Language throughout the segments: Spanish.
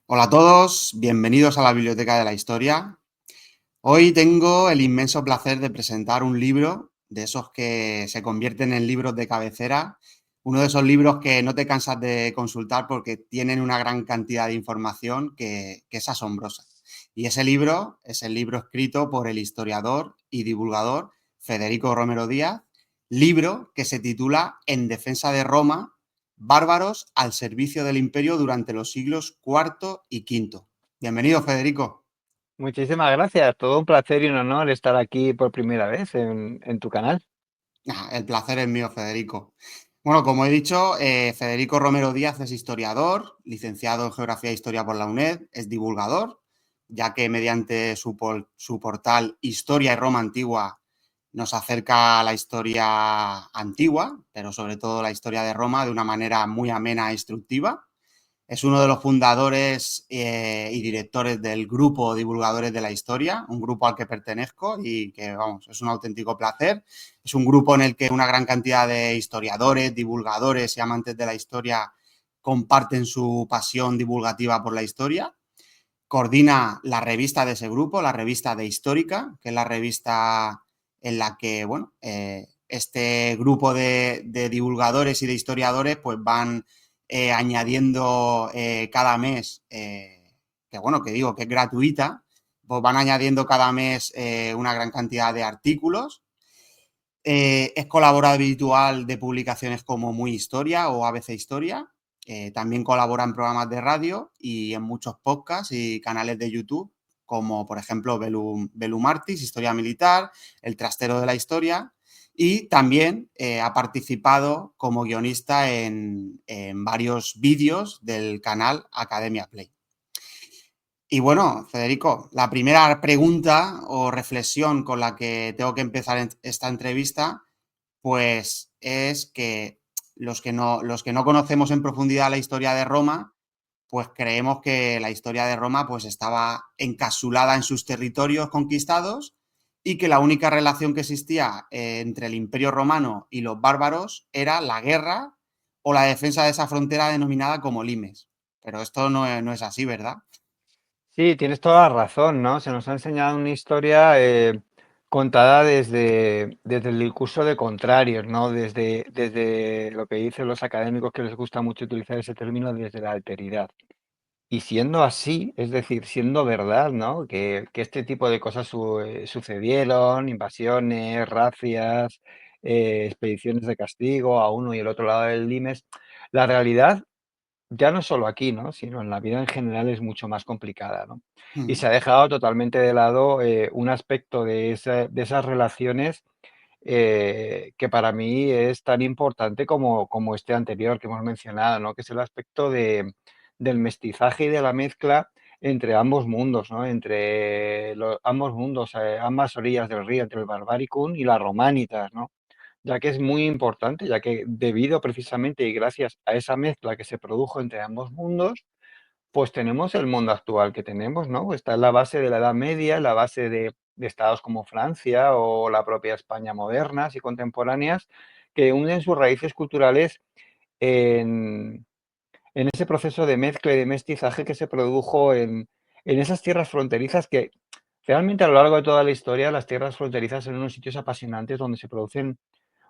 Hola a todos, bienvenidos a la Biblioteca de la Historia. Hoy tengo el inmenso placer de presentar un libro de esos que se convierten en libros de cabecera, uno de esos libros que no te cansas de consultar porque tienen una gran cantidad de información que es asombrosa. Y ese libro es el libro escrito por el historiador y divulgador Federico Romero Díaz, libro que se titula En defensa de Roma, bárbaros al servicio del imperio durante los siglos IV y V. Bienvenido, Federico. Muchísimas gracias, todo un placer y un honor estar aquí por primera vez en tu canal. El placer es mío, Federico. Bueno, como he dicho, Federico Romero Díaz es historiador, licenciado en Geografía e Historia por la UNED, es divulgador, ya que mediante su portal Historia y Roma Antigua nos acerca a la historia antigua, pero sobre todo la historia de Roma de una manera muy amena e instructiva. Es uno de los fundadores y directores del grupo Divulgadores de la Historia, un grupo al que pertenezco y que, vamos, es un auténtico placer. Es un grupo en el que una gran cantidad de historiadores, divulgadores y amantes de la historia comparten su pasión divulgativa por la historia. Coordina la revista de ese grupo, la revista de Histórica, que es la revista en la que, bueno, este grupo de divulgadores y de historiadores pues van añadiendo cada mes, que bueno, que digo que es gratuita, pues van añadiendo cada mes una gran cantidad de artículos. Es colaborador habitual de publicaciones como Muy Historia o ABC Historia. También colabora en programas de radio y en muchos podcasts y canales de YouTube, como por ejemplo Belumartis, Historia Militar, El Trastero de la Historia. Y también ha participado como guionista en varios vídeos del canal Academia Play. Y bueno, Federico, la primera pregunta o reflexión con la que tengo que empezar esta entrevista pues es que los que no conocemos en profundidad la historia de Roma, pues creemos que la historia de Roma pues estaba encapsulada en sus territorios conquistados y que la única relación que existía entre el Imperio Romano y los bárbaros era la guerra o la defensa de esa frontera denominada como limes. Pero esto no es así, ¿verdad? Sí, tienes toda la razón, ¿no? Se nos ha enseñado una historia contada desde el discurso de contrarios, ¿no? Desde lo que dicen los académicos que les gusta mucho utilizar ese término, desde la alteridad. Y siendo así, es decir, siendo verdad, ¿no? Que este tipo de cosas sucedieron, invasiones, racias, expediciones de castigo a uno y el otro lado del limes, la realidad, ya no solo aquí, ¿no? Sino en la vida en general es mucho más complicada, ¿no? Y Mm, se ha dejado totalmente de lado un aspecto de esas relaciones que para mí es tan importante como este anterior que hemos mencionado, ¿no? Que es el aspecto del mestizaje y de la mezcla entre ambos mundos, ¿no? Entre ambos mundos, ambas orillas del río, entre el Barbaricum y la Romanitas, ¿no? Ya que es muy importante, ya que debido precisamente y gracias a esa mezcla que se produjo entre ambos mundos, pues tenemos el mundo actual que tenemos, ¿no? Está en la base de la Edad Media, en la base de estados como Francia o la propia España modernas y contemporáneas, que unen sus raíces culturales en, en ese proceso de mezcla y de mestizaje que se produjo en esas tierras fronterizas que realmente a lo largo de toda la historia las tierras fronterizas son unos sitios apasionantes donde se producen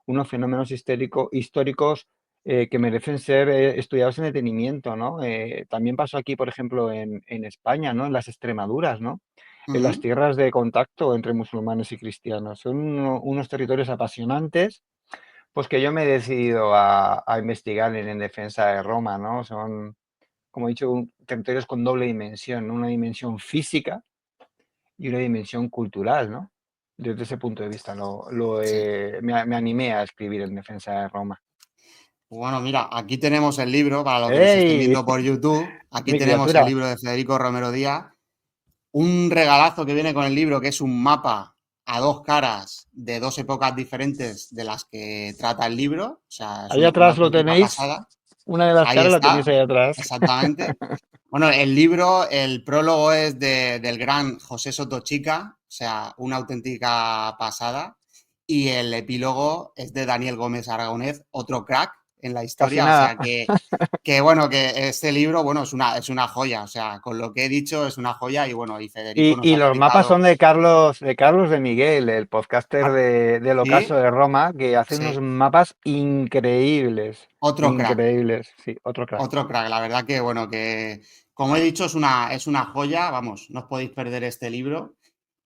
unos fenómenos históricos que merecen ser estudiados en detenimiento, ¿no? También pasó aquí, por ejemplo, en España, ¿no? En las Extremaduras, ¿no? En las ujú. tierras de contacto entre musulmanes y cristianos. Son unos territorios apasionantes, pues que yo me he decidido a investigar en defensa de Roma, ¿no? Son, como he dicho, territorios con doble dimensión, ¿no? Una dimensión física y una dimensión cultural, ¿no? Desde ese punto de vista Sí. me animé a escribir en defensa de Roma. Bueno, mira, aquí tenemos el libro, para los que nos estén ¡Ey! viendo por YouTube, aquí Mi tenemos el criatura. libro de Federico Romero Díaz, un regalazo que viene con el libro, que es un mapa a dos caras de dos épocas diferentes de las que trata el libro, o sea, es Ahí una atrás lo auténtica tenéis. pasada. Una de las Ahí caras la tenéis está, ahí atrás. exactamente. Bueno, el libro, el prólogo es del gran José Sotochica, o sea, una auténtica pasada, y el epílogo es de Daniel Gómez Aragonés, otro crack, en la Casi historia, o nada. sea que bueno, que este libro, bueno, es una joya, o sea, con lo que he dicho es una joya y bueno, y Federico nos Y ha los mapas explicado, son de Carlos de Miguel, el podcaster ah, del Ocaso sí, de Roma, que hace unos sí, mapas increíbles. otro crack. Increíbles, sí, otro crack. Otro crack, la verdad que, bueno, que como he dicho, es una joya, vamos, no os podéis perder este libro.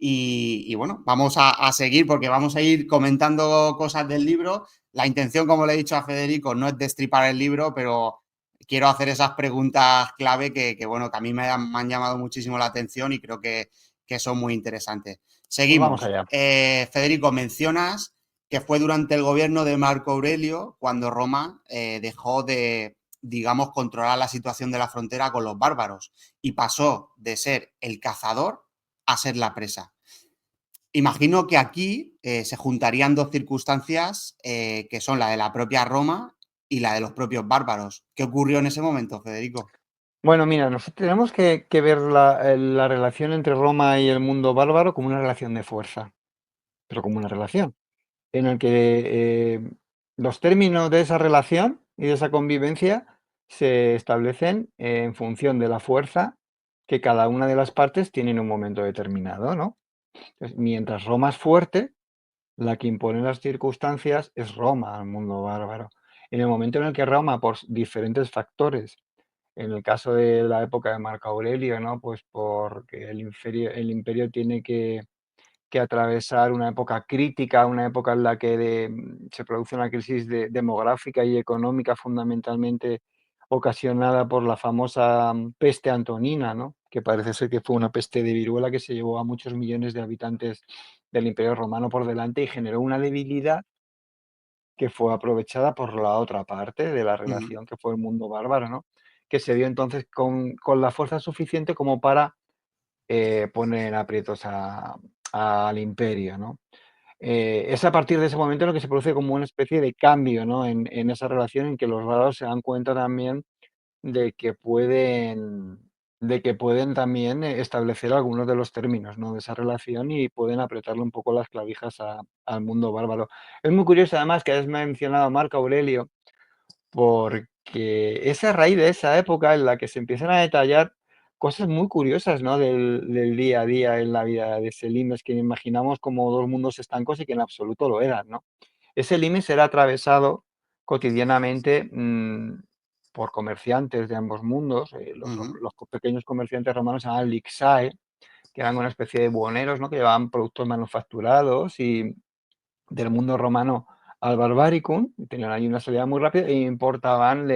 Y bueno, vamos a seguir porque vamos a ir comentando cosas del libro. La intención, como le he dicho a Federico, no es destripar el libro, pero quiero hacer esas preguntas clave bueno, que a mí me han llamado muchísimo la atención y creo que son muy interesantes. Pues vamos Seguimos. allá. Federico, mencionas que fue durante el gobierno de Marco Aurelio cuando Roma dejó de, digamos, controlar la situación de la frontera con los bárbaros y pasó de ser el cazador a ser la presa. Imagino que aquí se juntarían dos circunstancias que son la de la propia Roma y la de los propios bárbaros. ¿Qué ocurrió en ese momento, Federico? Bueno, mira, nosotros tenemos que ver la relación entre Roma y el mundo bárbaro como una relación de fuerza, pero como una relación, en el que los términos de esa relación y de esa convivencia se establecen en función de la fuerza que cada una de las partes tiene en un momento determinado, ¿no? Entonces, mientras Roma es fuerte, la que impone las circunstancias es Roma al mundo bárbaro. En el momento en el que Roma, por diferentes factores, en el caso de la época de Marco Aurelio, ¿no? Pues porque el imperio tiene que atravesar una época crítica, una época en la que se produce una crisis demográfica y económica fundamentalmente ocasionada por la famosa peste antonina, ¿no? Que parece ser que fue una peste de viruela que se llevó a muchos millones de habitantes del Imperio Romano por delante y generó una debilidad que fue aprovechada por la otra parte de la Uh -huh, relación, que fue el mundo bárbaro, ¿no? Que se vio entonces con la fuerza suficiente como para poner en aprietos al imperio, ¿no? Es a partir de ese momento en el que se produce como una especie de cambio, ¿no? En esa relación en que los bárbaros se dan cuenta también de que pueden, de que pueden también establecer algunos de los términos, ¿no? De esa relación y pueden apretarle un poco las clavijas al mundo bárbaro. Es muy curioso además que has mencionado a Marco Aurelio, porque es a raíz de esa época en la que se empiezan a detallar cosas muy curiosas, ¿no? Del día a día en la vida de ese limes que imaginamos como dos mundos estancos y que en absoluto lo eran, ¿no? Ese limes era atravesado cotidianamente por comerciantes de ambos mundos. uh -huh, Los pequeños comerciantes romanos se llamaban lixae, que eran una especie de buhoneros, ¿no? Que llevaban productos manufacturados y del mundo romano al Barbaricum, tenían ahí una salida muy rápida e importaban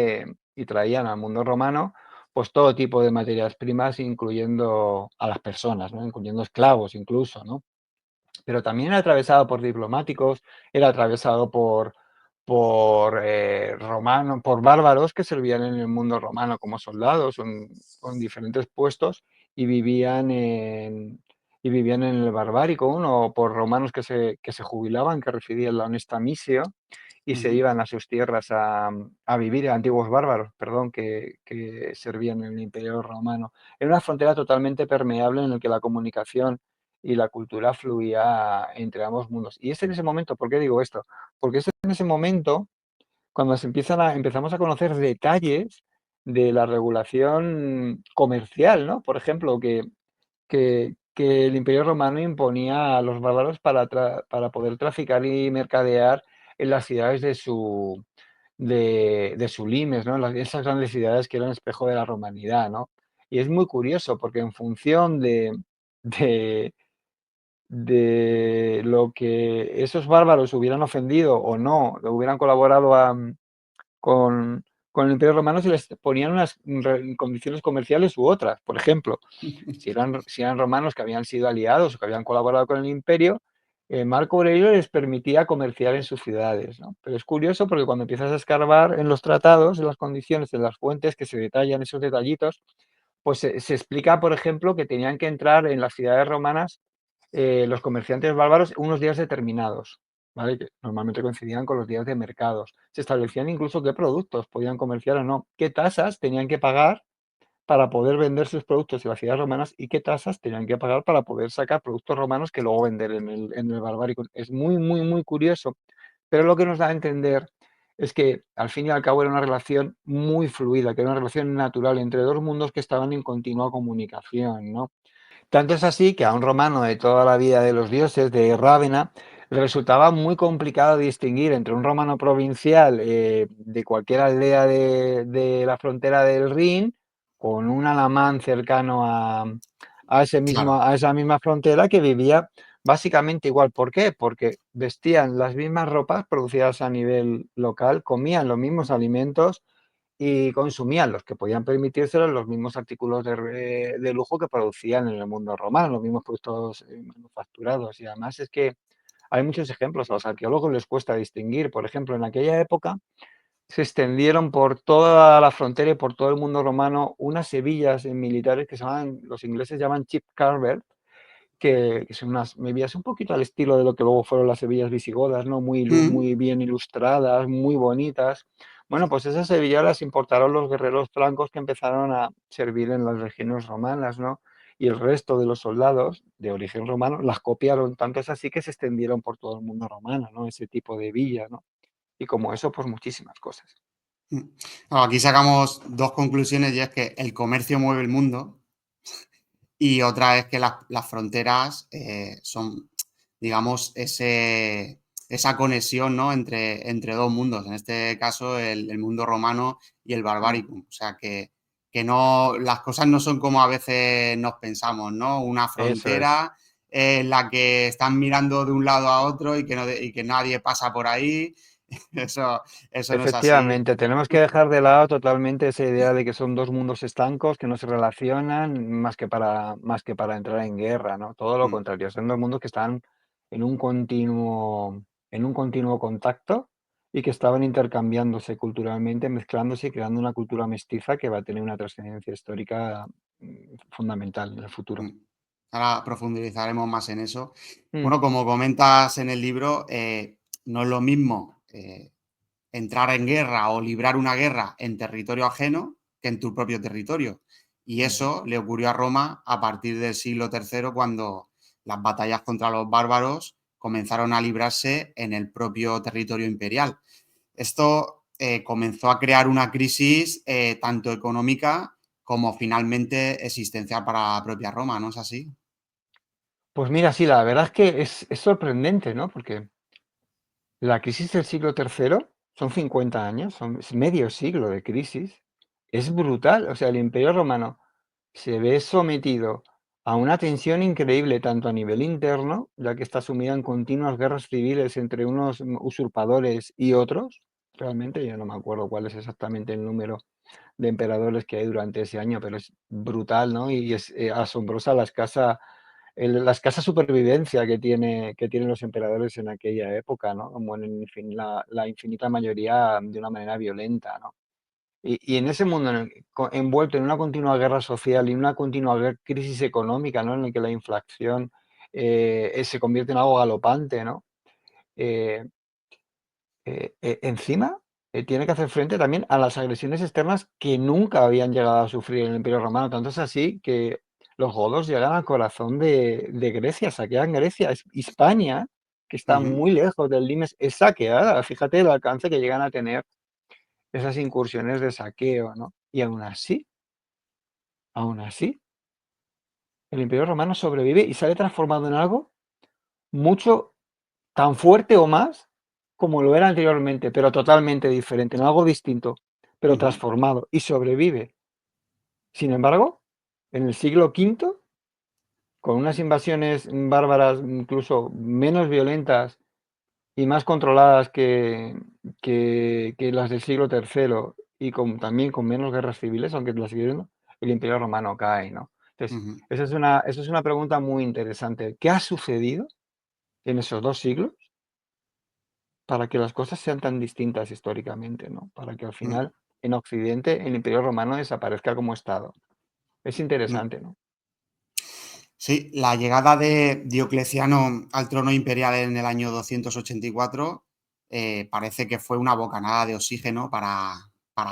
y traían al mundo romano pues todo tipo de materias primas, incluyendo a las personas, ¿no? Incluyendo esclavos incluso, ¿no? Pero también era atravesado por diplomáticos, era atravesado por bárbaros que servían en el mundo romano como soldados con diferentes puestos y vivían en el Barbaricum, o por romanos que se jubilaban, que recibían la honesta misio y uh se -huh, iban a sus tierras a vivir, antiguos bárbaros, perdón, que servían en el Imperio Romano. Era una frontera totalmente permeable en la que la comunicación y la cultura fluía entre ambos mundos. Y es en ese momento, ¿por qué digo esto? Porque es en ese momento cuando empezamos a conocer detalles de la regulación comercial, ¿no? Por ejemplo, que el Imperio Romano imponía a los bárbaros para poder traficar y mercadear en las ciudades de su limes, ¿no? Esas grandes ciudades que eran espejo de la romanidad, ¿no? Y es muy curioso porque en función de, de lo que esos bárbaros hubieran ofendido o no, hubieran colaborado con, con el Imperio Romano, se les ponían unas condiciones comerciales u otras. Por ejemplo, si eran romanos que habían sido aliados o que habían colaborado con el imperio, Marco Aurelio les permitía comerciar en sus ciudades, ¿no? Pero es curioso porque cuando empiezas a escarbar en los tratados, en las condiciones, en las fuentes que se detallan esos detallitos, pues se explica, por ejemplo, que tenían que entrar en las ciudades romanas los comerciantes bárbaros unos días determinados, ¿vale? Que normalmente coincidían con los días de mercados. Se establecían incluso qué productos podían comerciar o no, qué tasas tenían que pagar para poder vender sus productos en las ciudades romanas y qué tasas tenían que pagar para poder sacar productos romanos que luego vender en el Barbaricum. Es muy, muy, muy curioso, pero lo que nos da a entender es que al fin y al cabo era una relación muy fluida, que era una relación natural entre dos mundos que estaban en continua comunicación, ¿no? Tanto es así que a un romano de toda la vida de los dioses, de Rávena, le resultaba muy complicado distinguir entre un romano provincial de cualquier aldea de la frontera del Rin con un alamán cercano Claro, a esa misma frontera que vivía básicamente igual. ¿Por qué? Porque vestían las mismas ropas producidas a nivel local, comían los mismos alimentos y consumían los que podían permitírselo los mismos artículos de lujo que producían en el mundo romano, los mismos productos manufacturados. Y además es que hay muchos ejemplos, a los arqueólogos les cuesta distinguir. Por ejemplo, en aquella época se extendieron por toda la frontera y por todo el mundo romano unas hebillas militares que se llaman, los ingleses llaman chip carver, que son unas medidas un poquito al estilo de lo que luego fueron las hebillas visigodas, ¿no? mm, Muy bien ilustradas, muy bonitas. Bueno, pues esas hebillas las importaron los guerreros francos que empezaron a servir en las legiones romanas, ¿no? Y el resto de los soldados de origen romano las copiaron, tanto es así que se extendieron por todo el mundo romano, ¿no? Ese tipo de hebillas, ¿no? Y como eso, pues muchísimas cosas. mm. No, aquí sacamos dos conclusiones y es que el comercio mueve el mundo y otra es que las fronteras son, digamos, esa conexión, ¿no? Entre dos mundos, en este caso el mundo romano y el Mm. barbaricum. O sea, que no, las cosas no son como a veces nos pensamos, ¿no? Una Eso es. frontera en la que están mirando de un lado a otro y que, no, y que nadie pasa por ahí. Eso, eso no es así. Efectivamente, tenemos que dejar de lado totalmente esa idea de que son dos mundos estancos que no se relacionan más que para entrar en guerra, ¿no? Todo lo Mm, contrario, son dos mundos que están en un continuo contacto y que estaban intercambiándose culturalmente, mezclándose y creando una cultura mestiza que va a tener una trascendencia histórica fundamental en el futuro. mm. Ahora profundizaremos más en eso. Mm, Bueno, como comentas en el libro, no es lo mismo entrar en guerra o librar una guerra en territorio ajeno que en tu propio territorio. Y ujú. eso le ocurrió a Roma a partir del siglo III, cuando las batallas contra los bárbaros comenzaron a librarse en el propio territorio imperial. Esto comenzó a crear una crisis tanto económica como finalmente existencial para la propia Roma, ¿no es así? Pues mira, sí, la verdad es que es sorprendente, ¿no? Porque la crisis del siglo III son 50 años, es medio siglo de crisis. Es brutal. O sea, el Imperio Romano se ve sometido a una tensión increíble, tanto a nivel interno, ya que está sumido en continuas guerras civiles entre unos usurpadores y otros. Realmente, yo no me acuerdo cuál es exactamente el número de emperadores que hay durante ese año, pero es brutal, ¿no? Y es asombrosa la escasa supervivencia que tienen los emperadores en aquella época, ¿no? Como la infinita mayoría de una manera violenta, ¿no? Y en ese mundo envuelto en una continua guerra social y una continua crisis económica, ¿no? En el que la inflación se convierte en algo galopante, ¿no? Eh, Encima, tiene que hacer frente también a las agresiones externas que nunca habían llegado a sufrir el Imperio Romano. Tanto es así que los godos llegan al corazón de Grecia, saquean Grecia. Hispania, que está Ujú, muy lejos del Limes, es saqueada. Fíjate el alcance que llegan a tener esas incursiones de saqueo, ¿no? Y aún así, el Imperio Romano sobrevive y sale transformado en algo mucho tan fuerte o más como lo era anteriormente, pero totalmente diferente, en algo distinto, pero ujú, transformado, y sobrevive. Sin embargo, en el siglo V, con unas invasiones bárbaras incluso menos violentas y más controladas que las del siglo III y también con menos guerras civiles, aunque las sigue habiendo, el Imperio Romano cae, ¿no? Entonces, ujú, esa es una pregunta muy interesante. ¿Qué ha sucedido en esos 2 siglos para que las cosas sean tan distintas históricamente, ¿no? Para que al mm, final en Occidente el Imperio Romano desaparezca como Estado. Es mm. interesante, ¿no? Sí, la llegada de Diocleciano al trono imperial en el año 284 parece que fue una bocanada de oxígeno para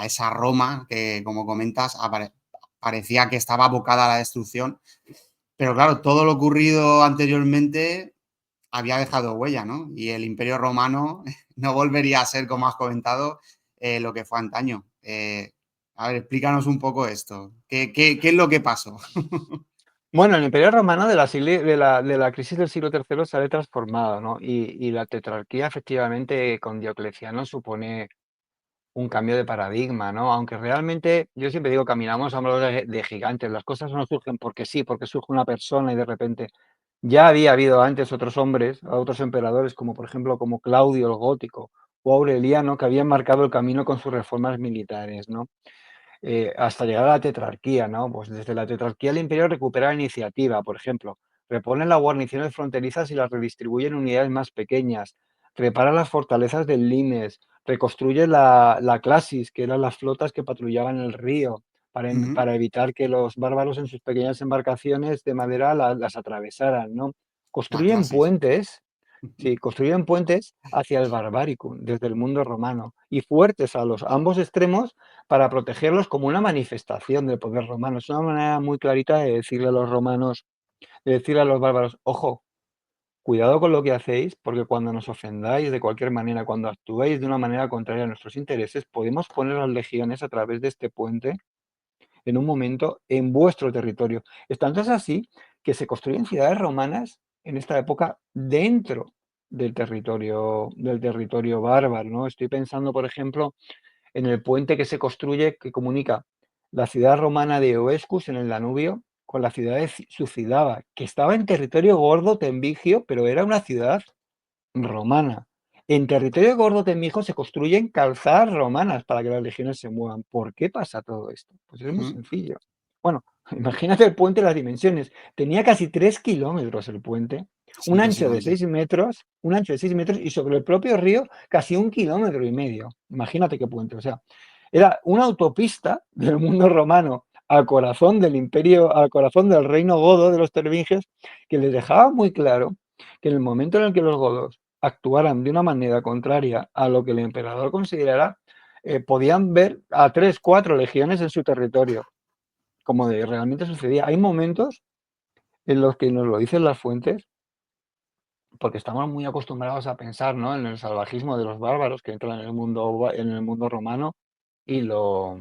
esa Roma que, como comentas, parecía que estaba abocada a la destrucción. Pero claro, todo lo ocurrido anteriormente había dejado huella, ¿no? Y el Imperio Romano no volvería a ser, como has comentado, lo que fue antaño. A ver, explícanos un poco esto. ¿Qué es lo que pasó? Bueno, el Imperio Romano de la crisis del siglo III sale transformado, ¿no? Y la tetrarquía, efectivamente, con Diocleciano supone un cambio de paradigma, ¿no? Aunque realmente, yo siempre digo, caminamos a hombros de gigantes. Las cosas no surgen porque sí, porque surge una persona y de repente ya había habido antes otros hombres, otros emperadores, como por ejemplo como Claudio el Gótico o Aureliano, que habían marcado el camino con sus reformas militares, ¿no? Hasta llegar a la tetrarquía, ¿no? Pues desde la tetrarquía el imperio recupera la iniciativa, por ejemplo, repone las guarniciones fronterizas y las redistribuye en unidades más pequeñas, repara las fortalezas del limes, reconstruye la clasis, que eran las flotas que patrullaban el río, Ujú. para evitar que los bárbaros en sus pequeñas embarcaciones de madera las atravesaran, ¿no? La Construyen clasis. puentes. Sí, construyeron puentes hacia el Barbaricum, desde el mundo romano, y fuertes a los ambos extremos para protegerlos como una manifestación del poder romano. Es una manera muy clarita de decirle a los romanos, de decirle a los bárbaros, ojo, cuidado con lo que hacéis, porque cuando nos ofendáis de cualquier manera, cuando actuéis de una manera contraria a nuestros intereses, podemos poner las legiones a través de este puente en un momento en vuestro territorio. Tanto es así que se construyen ciudades romanas en esta época dentro del territorio bárbaro, ¿no? Estoy pensando, por ejemplo, en el puente que se construye que comunica la ciudad romana de Oescus en el Danubio con la ciudad de Sucidaba, que estaba en territorio gordo-tembigio, pero era una ciudad romana. En territorio gordo-temijo se construyen calzadas romanas para que las legiones se muevan. ¿Por qué pasa todo esto? Pues es muy Ujú. sencillo. Bueno, imagínate el puente, las dimensiones. Tenía casi 3 kilómetros el puente, Es impresionante. un ancho de 6 metros y sobre el propio río casi 1,5 kilómetros. Imagínate qué puente. O sea, era una autopista del mundo romano al corazón del imperio, al corazón del reino godo de los tervingios, que les dejaba muy claro que en el momento en el que los godos actuaran de una manera contraria a lo que el emperador considerara, podían ver a 3, 4 legiones en su territorio, como realmente sucedía. Hay momentos en los que nos lo dicen las fuentes, porque estamos muy acostumbrados a pensar, ¿no?, en el salvajismo de los bárbaros que entran en el mundo romano y lo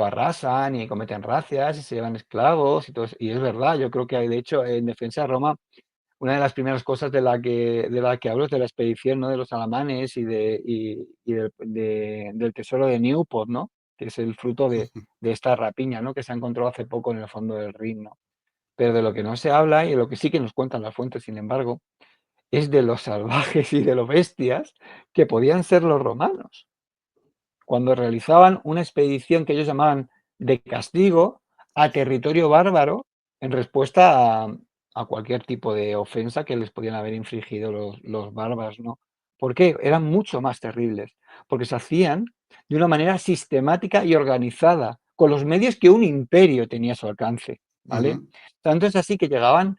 arrasan y cometen racias y se llevan esclavos y todo eso. Y es verdad, yo creo que hay, de hecho, en defensa de Roma, una de las primeras cosas de la que hablo es de la expedición, ¿no?, de los alamanes y del tesoro de Newport, ¿no?, que es el fruto de esta rapiña, ¿no?, que se ha encontrado hace poco en el fondo del Rin, ¿no? Pero de lo que no se habla y de lo que sí que nos cuentan las fuentes, sin embargo, es de los salvajes y de los bestias que podían ser los romanos cuando realizaban una expedición que ellos llamaban de castigo a territorio bárbaro en respuesta a cualquier tipo de ofensa que les podían haber infligido los bárbaros, ¿no? ¿Por qué? Eran mucho más terribles, porque se hacían de una manera sistemática y organizada, con los medios que un imperio tenía a su alcance, ¿vale? Ujú. Tanto es así que llegaban,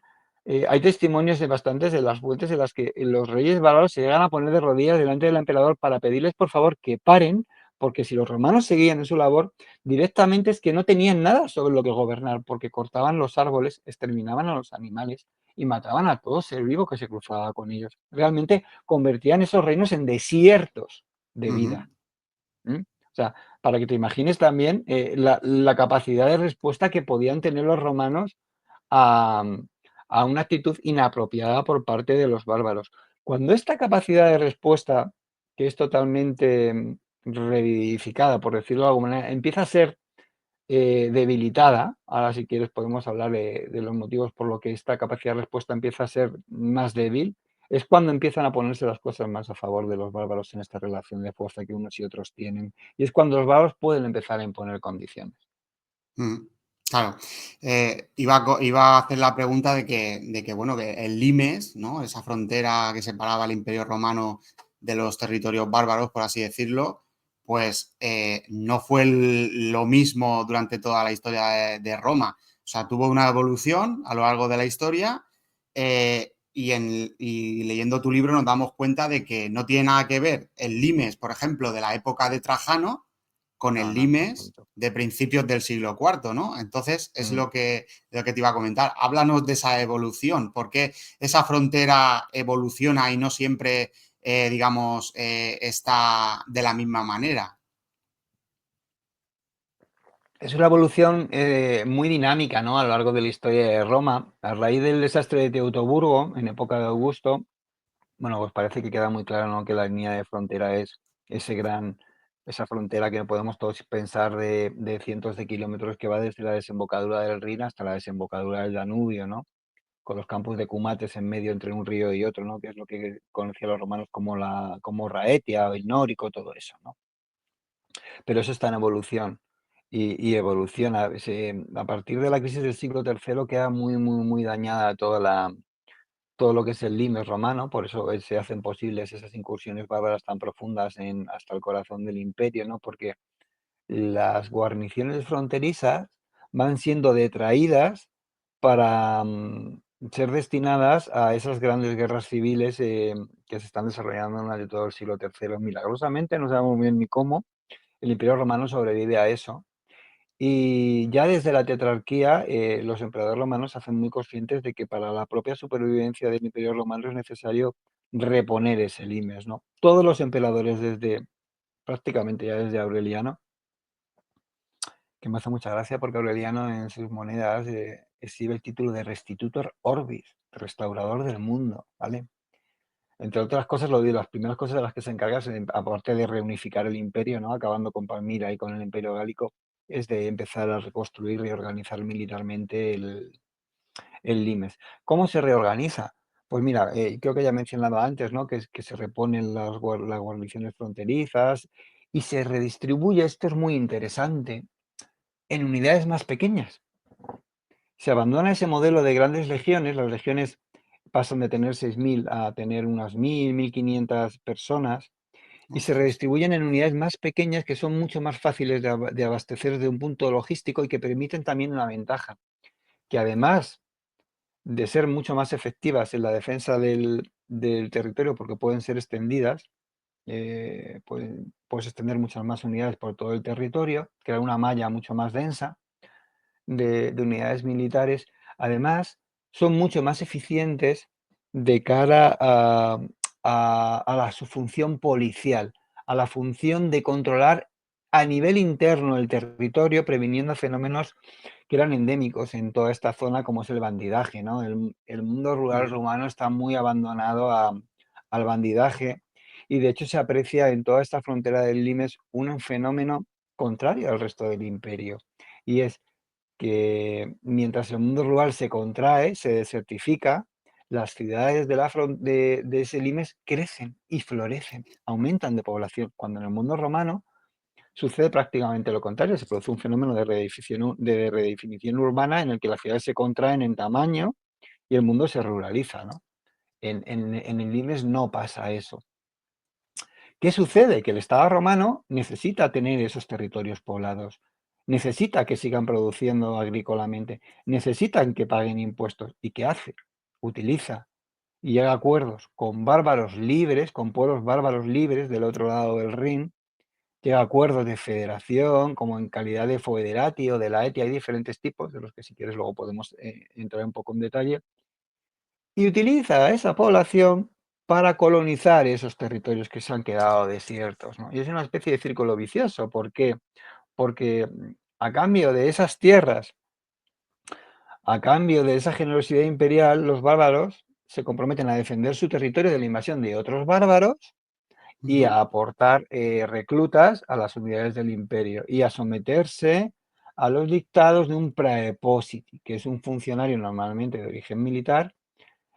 hay testimonios de bastantes de las fuentes en las que los reyes bárbaros se llegan a poner de rodillas delante del emperador para pedirles por favor que paren porque si los romanos seguían en su labor, directamente es que no tenían nada sobre lo que gobernar, porque cortaban los árboles, exterminaban a los animales y mataban a todo ser vivo que se cruzaba con ellos. Realmente convertían esos reinos en desiertos de Ujú. vida. ¿M? O sea, para que te imagines también la capacidad de respuesta que podían tener los romanos a, a una actitud inapropiada por parte de los bárbaros. Cuando esta capacidad de respuesta, que es totalmente revivificada, por decirlo de alguna manera, empieza a ser debilitada, ahora si quieres podemos hablar de los motivos por lo que esta capacidad de respuesta empieza a ser más débil, es cuando empiezan a ponerse las cosas más a favor de los bárbaros en esta relación de fuerza que unos y otros tienen. Y es cuando los bárbaros pueden empezar a imponer condiciones. Mm, claro. Iba a hacer la pregunta bueno, que el limes, ¿no? Esa frontera que separaba el Imperio Romano de los territorios bárbaros, por así decirlo, pues no fue lo mismo durante toda la historia de Roma. O sea, tuvo una evolución a lo largo de la historia y leyendo tu libro nos damos cuenta de que no tiene nada que ver el limes, por ejemplo, de la época de Trajano con No, el no, en limes absoluto. de principios del siglo IV, ¿no? Entonces, es Mm. lo que te iba a comentar. Háblanos de esa evolución. ¿Por qué esa frontera evoluciona y no siempre, digamos, está de la misma manera? Es una evolución muy dinámica, ¿no? A lo largo de la historia de Roma. A raíz del desastre de Teutoburgo, en época de Augusto, bueno, pues parece que queda muy claro, ¿no? Que la línea de frontera es esa frontera que podemos todos pensar de cientos de kilómetros que va desde la desembocadura del Rin hasta la desembocadura del Danubio, ¿no? Con los campos de cumates en medio entre un río y otro, ¿no? Que es lo que conocían los romanos como Raetia, el Nórico, todo eso, ¿no? Pero eso está en evolución y evoluciona. A partir de la crisis del siglo III queda muy, muy, muy dañada todo lo que es el limes romano, por eso se hacen posibles esas incursiones bárbaras tan profundas hasta el corazón del imperio, ¿no? Porque las guarniciones fronterizas van siendo detraídas para ser destinadas a esas grandes guerras civiles que se están desarrollando durante todo el siglo III. Milagrosamente, no sabemos bien ni cómo, el Imperio Romano sobrevive a eso. Y ya desde la tetrarquía, los emperadores romanos se hacen muy conscientes de que para la propia supervivencia del Imperio Romano es necesario reponer ese limes, ¿no? Todos los emperadores prácticamente ya desde Aureliano, que me hace mucha gracia porque Aureliano en sus monedas exhibe el título de Restitutor Orbis, restaurador del mundo, ¿vale? Entre otras cosas, las primeras cosas de las que se encarga, aparte de reunificar el imperio, ¿no? Acabando con Palmira y con el imperio gálico, es de empezar a reconstruir y reorganizar militarmente el limes. ¿Cómo se reorganiza? Pues mira, creo que ya he mencionado antes, ¿no? Que se reponen las guarniciones fronterizas y se redistribuye, esto es muy interesante, en unidades más pequeñas. Se abandona ese modelo de grandes legiones, las legiones pasan de tener 6.000 a tener unas 1.000, 1.500 personas y se Ostras. redistribuyen en unidades más pequeñas que son mucho más fáciles de abastecer desde un punto logístico y que permiten también una ventaja, que además de ser mucho más efectivas en la defensa del territorio porque pueden ser extendidas, puedes extender muchas más unidades por todo el territorio, crear una malla mucho más densa de unidades militares. Además, son mucho más eficientes de cara su función policial, a la función de controlar a nivel interno el territorio, previniendo fenómenos que eran endémicos en toda esta zona, como es el bandidaje, ¿no? El mundo rural Ujú. rumano está muy abandonado al bandidaje y de hecho se aprecia en toda esta frontera del Limes un fenómeno contrario al resto del imperio, y es que mientras el mundo rural se contrae, se desertifica, las ciudades de ese limes crecen y florecen, aumentan de población, cuando en el mundo romano sucede prácticamente lo contrario, se produce un fenómeno de redefinición urbana en el que las ciudades se contraen en tamaño y el mundo se ruraliza, ¿no? En el limes no pasa eso. ¿Qué sucede? Que el Estado romano necesita tener esos territorios poblados, necesita que sigan produciendo agrícolamente, necesitan que paguen impuestos. ¿Y qué hace? Utiliza y llega a acuerdos con bárbaros libres, con pueblos bárbaros libres del otro lado del Rin, llega a acuerdos de federación, como en calidad de foederati o de laeti, hay diferentes tipos, de los que si quieres luego podemos entrar un poco en detalle, y utiliza a esa población para colonizar esos territorios que se han quedado desiertos, ¿no? Y es una especie de círculo vicioso. ¿Por qué? Porque a cambio de esas tierras, a cambio de esa generosidad imperial, los bárbaros se comprometen a defender su territorio de la invasión de otros bárbaros y Ujú. a aportar reclutas a las unidades del imperio y a someterse a los dictados de un praepositi, que es un funcionario normalmente de origen militar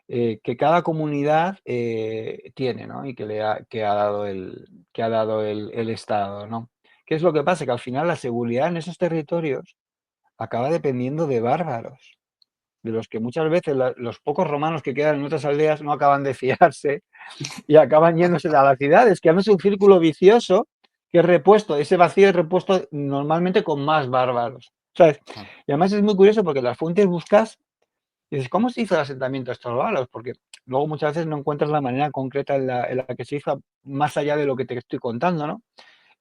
que cada comunidad tiene, ¿no? Y que ha dado el Estado, ¿no? ¿Qué es lo que pasa? Que al final la seguridad en esos territorios acaba dependiendo de bárbaros, de los que muchas veces los pocos romanos que quedan en otras aldeas no acaban de fiarse y acaban yéndose a las ciudades, que es un círculo vicioso que es repuesto, ese vacío es repuesto normalmente con más bárbaros, ¿sabes? Claro. Y además es muy curioso porque las fuentes buscas y dices, ¿cómo se hizo el asentamiento de estos bárbaros? Porque luego muchas veces no encuentras la manera concreta en la que se hizo, más allá de lo que te estoy contando, ¿no?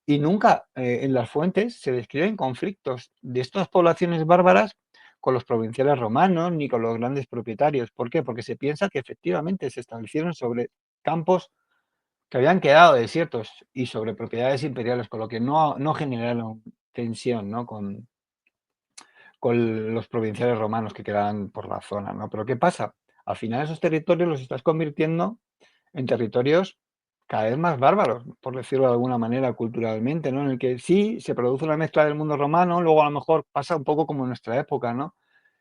y nunca en las fuentes se describen conflictos de estas poblaciones bárbaras con los provinciales romanos ni con los grandes propietarios. ¿Por qué? Porque se piensa que efectivamente se establecieron sobre campos que habían quedado desiertos y sobre propiedades imperiales, con lo que no generaron tensión, ¿no? Con los provinciales romanos que quedaban por la zona, ¿no? Pero ¿qué pasa? Al final esos territorios los estás convirtiendo en territorios cada vez más bárbaros, por decirlo de alguna manera, culturalmente, ¿no? En el que sí se produce una mezcla del mundo romano, luego a lo mejor pasa un poco como en nuestra época, ¿no?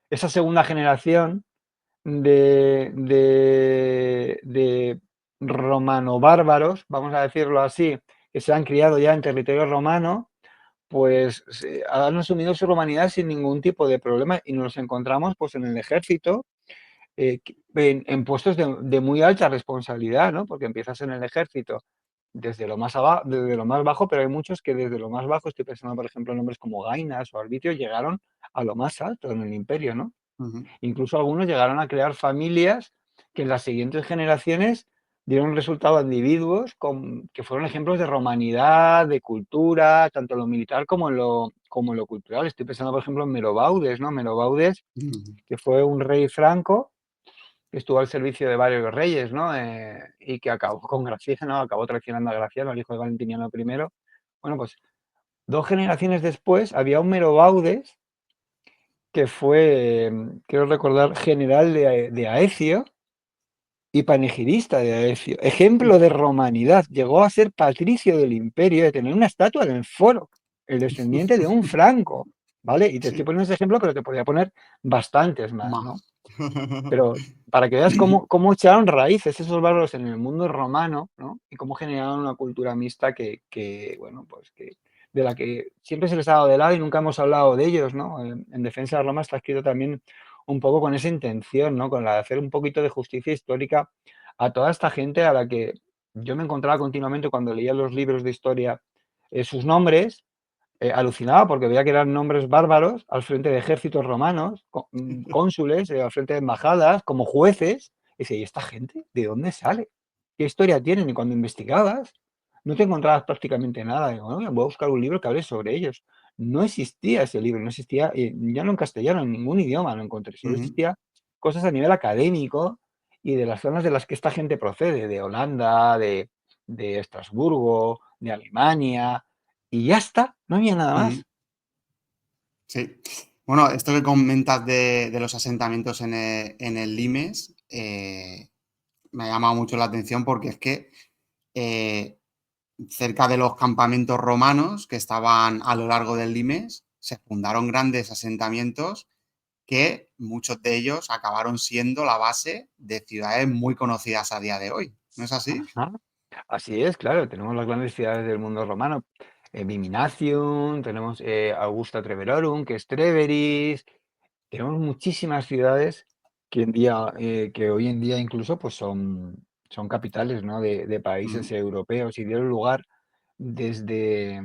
Esa segunda generación de romano-bárbaros, vamos a decirlo así, que se han criado ya en territorio romano, pues han asumido su romanidad sin ningún tipo de problema y nos encontramos pues en el ejército, en puestos de muy alta responsabilidad, ¿no? Porque empiezas en el ejército desde lo más bajo, pero hay muchos que desde lo más bajo, estoy pensando por ejemplo en nombres como Gainas o Arbitrio, llegaron a lo más alto en el imperio, ¿no? Ujú, Incluso algunos llegaron a crear familias que en las siguientes generaciones dieron resultado a individuos que fueron ejemplos de romanidad, de cultura, tanto en lo militar como en lo cultural. Estoy pensando, por ejemplo, en Merobaudes, ¿no? Merobaudes, ujú, que fue un rey franco que estuvo al servicio de varios reyes, ¿no? Y que acabó con Graciano, acabó traicionando a Graciano, el hijo de Valentiniano I. Bueno, pues 2 generaciones después había un Merobaudes que fue, quiero recordar, general de Aecio y panegirista de Aecio. Ejemplo de romanidad. Llegó a ser patricio del imperio, de tener una estatua en el foro, el descendiente de un franco, ¿vale? Y te estoy sí, poniendo ese ejemplo, pero te podría poner bastantes más, ¿no? más. Pero para que veas cómo echaron raíces esos bárbaros en el mundo romano, ¿no? Y cómo generaron una cultura mixta bueno, pues que de la que siempre se les ha dado de lado y nunca hemos hablado de ellos, ¿no? En Defensa de Roma está escrito también un poco con esa intención, ¿no? Con la de hacer un poquito de justicia histórica a toda esta gente a la que yo me encontraba continuamente cuando leía los libros de historia, sus nombres, alucinaba porque veía que eran nombres bárbaros al frente de ejércitos romanos, cónsules, al frente de embajadas, como jueces. Y decía, ¿y esta gente de dónde sale? ¿Qué historia tienen? Y cuando investigabas, no te encontrabas prácticamente nada. Digo, "Bueno, voy a buscar un libro que hable sobre ellos". No existía ese libro, no existía, ya no en castellano, en ningún idioma lo encontré. Solo Ujú, existía cosas a nivel académico y de las zonas de las que esta gente procede, de Holanda, de Estrasburgo, de Alemania, y ya está, no había nada ujú, más. sí. Bueno, esto que comentas de los asentamientos en el Limes me ha llamado mucho la atención porque es que eh, cerca de los campamentos romanos que estaban a lo largo del Limes se fundaron grandes asentamientos que muchos de ellos acabaron siendo la base de ciudades muy conocidas a día de hoy. ¿No es así? Ajá. Así es, claro, tenemos las grandes ciudades del mundo romano, Viminacium, tenemos Augusta Treverorum, que es Treveris, tenemos muchísimas ciudades que hoy en día incluso pues son capitales, ¿no? de países Mm, europeos y dieron lugar desde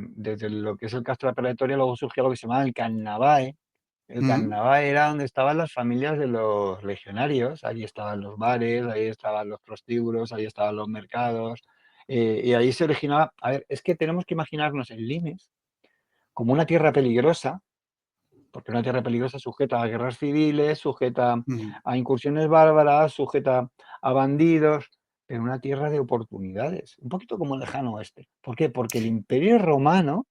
lo que es el Castro de la Pretoria, luego surgió lo que se llama el Carnavae. El mm, carnaval era donde estaban las familias de los legionarios, ahí estaban los bares, ahí estaban los prostíbulos, ahí estaban los mercados, y ahí se originaba. A ver, es que tenemos que imaginarnos el Limes como una tierra peligrosa, porque una tierra peligrosa sujeta a guerras civiles, sujeta mm, a incursiones bárbaras, sujeta a bandidos, pero una tierra de oportunidades, un poquito como el lejano oeste. ¿Por qué? Porque el Imperio Romano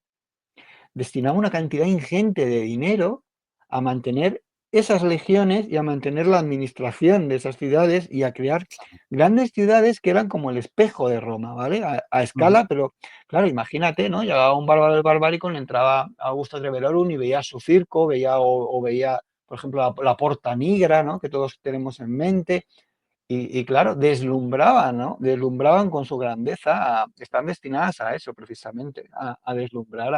destinaba una cantidad ingente de dinero a mantener esas legiones y a mantener la administración de esas ciudades y a crear grandes ciudades que eran como el espejo de Roma, ¿vale? A ujú, escala, pero claro, imagínate, ¿no? Llegaba un bárbaro del Barbaricon, entraba Augusto Treverorum y veía su circo, veía o veía, por ejemplo, la Porta Nigra, ¿no? Que todos tenemos en mente. Y claro, deslumbraban, ¿no? Deslumbraban con su grandeza, están destinadas a eso precisamente, a deslumbrar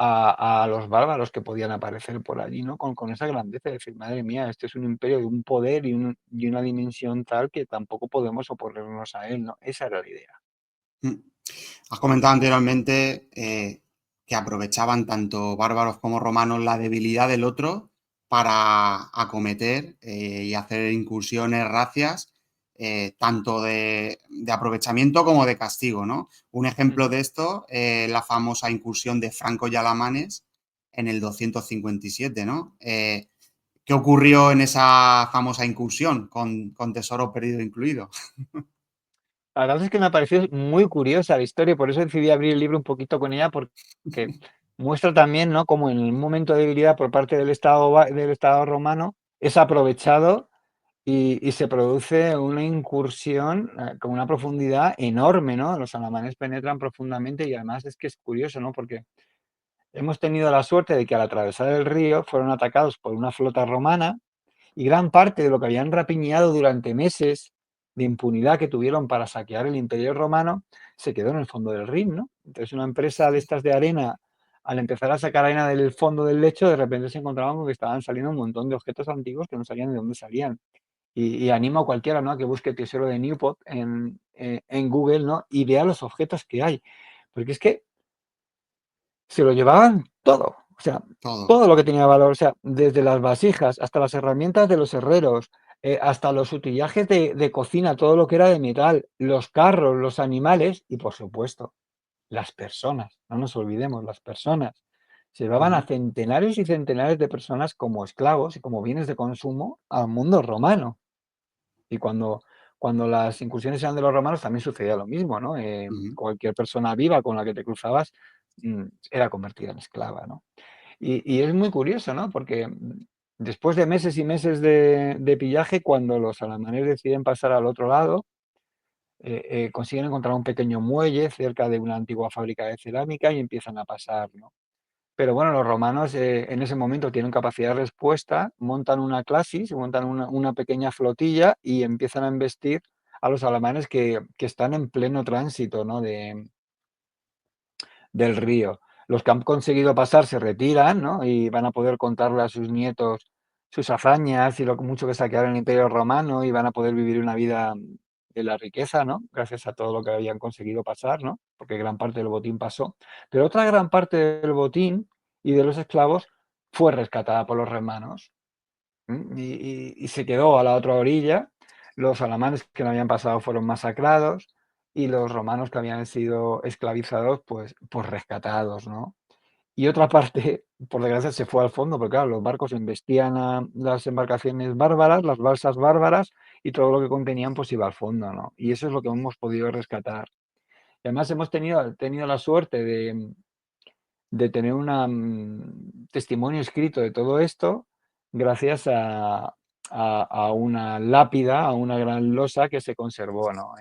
a los bárbaros que podían aparecer por allí, ¿no? Con esa grandeza de decir, madre mía, este es un imperio de un poder y una dimensión tal que tampoco podemos oponernos a él, ¿no? Esa era la idea. mm. Has comentado anteriormente que aprovechaban tanto bárbaros como romanos la debilidad del otro para acometer y hacer incursiones racias tanto de aprovechamiento como de castigo, ¿no? Un ejemplo de esto, la famosa incursión de Franco y alamanes en el 257, ¿no? ¿Qué ocurrió en esa famosa incursión con Tesoro Perdido incluido? La verdad es que me ha parecido muy curiosa la historia y por eso decidí abrir el libro un poquito con ella, porque muestra también, ¿no?, cómo en un momento de debilidad por parte del Estado romano es aprovechado y se produce una incursión con una profundidad enorme, ¿no? Los alamanes penetran profundamente y además es que es curioso, ¿no? Porque hemos tenido la suerte de que al atravesar el río fueron atacados por una flota romana y gran parte de lo que habían rapiñado durante meses de impunidad que tuvieron para saquear el Imperio Romano se quedó en el fondo del Rin, ¿no? Entonces una empresa de estas de arena, al empezar a sacar arena del fondo del lecho, de repente se encontraban con que estaban saliendo un montón de objetos antiguos que no sabían de dónde salían. Y animo a cualquiera, ¿no?, a que busque Tesoro de Newport en Google, ¿no?, y vea los objetos que hay. Porque es que se lo llevaban todo, o sea, Todo. todo lo que tenía valor, o sea, desde las vasijas hasta las herramientas de los herreros, hasta los utillajes de cocina, todo lo que era de metal, los carros, los animales y, por supuesto, las personas. No nos olvidemos, las personas. Se llevaban a Ujú, centenares y centenares de personas como esclavos y como bienes de consumo al mundo romano. Y cuando las incursiones eran de los romanos también sucedía lo mismo, ¿no? ujú, Cualquier persona viva con la que te cruzabas, era convertida en esclava, ¿no? Y es muy curioso, ¿no? Porque, después de meses y meses de pillaje, cuando los alamanes deciden pasar al otro lado, consiguen encontrar un pequeño muelle cerca de una antigua fábrica de cerámica y empiezan a pasar, ¿no? Pero bueno, los romanos, en ese momento tienen capacidad de respuesta, montan una clasis, montan una pequeña flotilla y empiezan a embestir a los alamanes que están en pleno tránsito, ¿no?, del río. Los que han conseguido pasar se retiran, ¿no?, y van a poder contarle a sus nietos sus hazañas y lo mucho que saquearon el Imperio Romano, y van a poder vivir una vida de la riqueza, ¿no?, gracias a todo lo que habían conseguido pasar, ¿no?, porque gran parte del botín pasó. Pero otra gran parte del botín y de los esclavos fue rescatada por los romanos. Y se quedó a la otra orilla. Los alamanes que no habían pasado fueron masacrados y los romanos que habían sido esclavizados, pues rescatados, ¿no? Y otra parte, por desgracia, se fue al fondo, porque claro, los barcos embestían a las embarcaciones bárbaras, las balsas bárbaras, y todo lo que contenían pues iba al fondo, ¿no? Y eso es lo que hemos podido rescatar. Y además hemos tenido la suerte de tener un testimonio escrito de todo esto gracias a una lápida, a una gran losa que se conservó, ¿no?,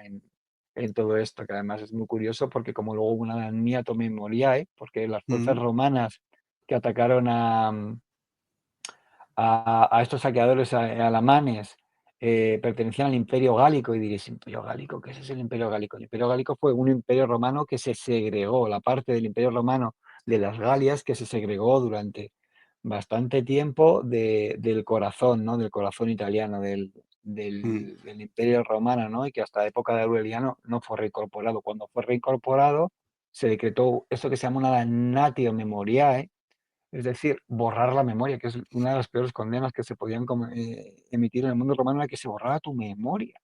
en todo esto, que además es muy curioso porque como luego hubo una Niato Memoriae, porque las fuerzas ujú, romanas que atacaron a estos saqueadores alamanes pertenecían al Imperio Gálico, y diréis, ¿Imperio Gálico? ¿Qué es el Imperio Gálico? El Imperio Gálico fue un imperio romano que se segregó, la parte del Imperio Romano de las Galias que se segregó durante bastante tiempo del corazón, ¿no? Del corazón italiano, mm, del Imperio Romano, ¿no? Y que hasta la época de Aureliano no fue reincorporado. Cuando fue reincorporado, se decretó esto que se llama una damnatio memoriae, es decir, borrar la memoria, que es una de las peores condenas que se podían emitir en el mundo romano, era que se borrara tu memoria.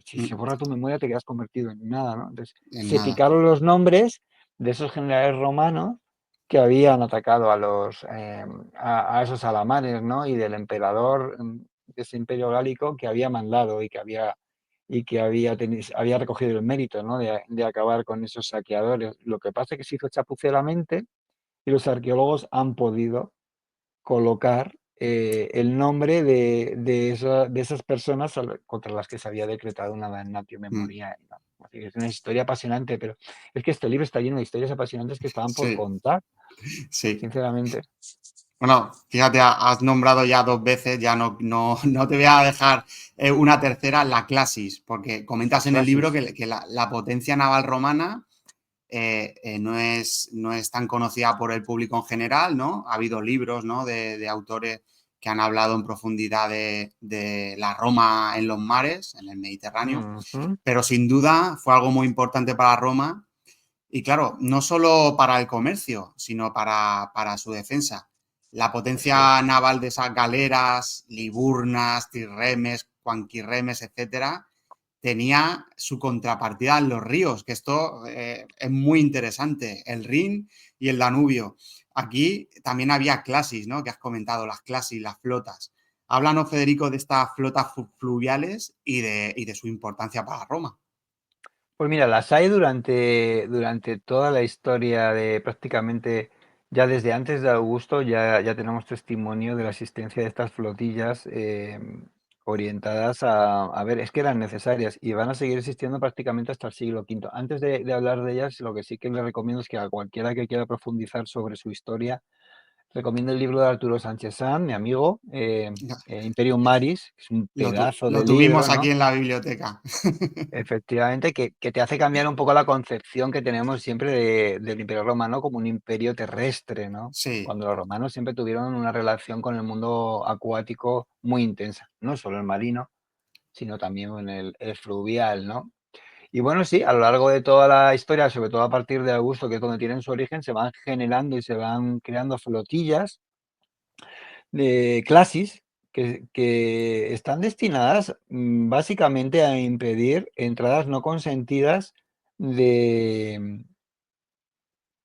Si se mm, borra tu memoria, te quedas convertido en nada, ¿no? Entonces, en se nada. picaron los nombres de esos generales romanos que habían atacado a esos alamanes, ¿no? Y del emperador de ese imperio gálico que había mandado había recogido el mérito, ¿no?, de acabar con esos saqueadores. Lo que pasa es que se hizo chapuceramente y los arqueólogos han podido colocar el nombre de esas personas contra las que se había decretado una damnatio Mm, memoriae, ¿no? Así que es una historia apasionante, pero es que este libro está lleno de historias apasionantes que estaban por sí, contar, sí. sinceramente. Bueno, fíjate, has nombrado ya dos veces, ya no te voy a dejar una tercera, la Clasis, porque La comentas en el libro clasis. que la potencia naval romana no es tan conocida por el público en general, ¿no? Ha habido libros, ¿no?, de autores que han hablado en profundidad de la Roma en los mares, en el Mediterráneo, Ujú. pero sin duda fue algo muy importante para Roma y claro, no solo para el comercio, sino para su defensa. La Eso es. potencia naval de esas galeras, liburnas, trirremes, cuanquirremes, etcétera, tenía su contrapartida en los ríos, que esto es muy interesante, el Rin y el Danubio. Aquí también había clasis, ¿no? Que has comentado, las clasis, las flotas. Háblanos, Federico, de estas flotas fluviales y de su importancia para Roma. Pues mira, las hay durante toda la historia de prácticamente, ya desde antes de Augusto, ya tenemos testimonio de la existencia de estas flotillas orientadas a ver, es que eran necesarias y van a seguir existiendo prácticamente hasta el siglo V. Antes de hablar de ellas, lo que sí que les recomiendo es que a cualquiera que quiera profundizar sobre su historia, recomiendo el libro de Arturo Sánchez Sanz, mi amigo, Imperium Maris, que es un pedazo Lo de libro, tuvimos aquí ¿no? en la biblioteca. Efectivamente, que te hace cambiar un poco la concepción que tenemos siempre del Imperio Romano como un imperio terrestre, ¿no? Sí. Cuando los romanos siempre tuvieron una relación con el mundo acuático muy intensa, no solo el marino, sino también en el fluvial, ¿no? Y bueno, sí, a lo largo de toda la historia, sobre todo a partir de Augusto, que es donde tienen su origen, se van generando y se van creando flotillas de clasis que están destinadas básicamente a impedir entradas no consentidas de,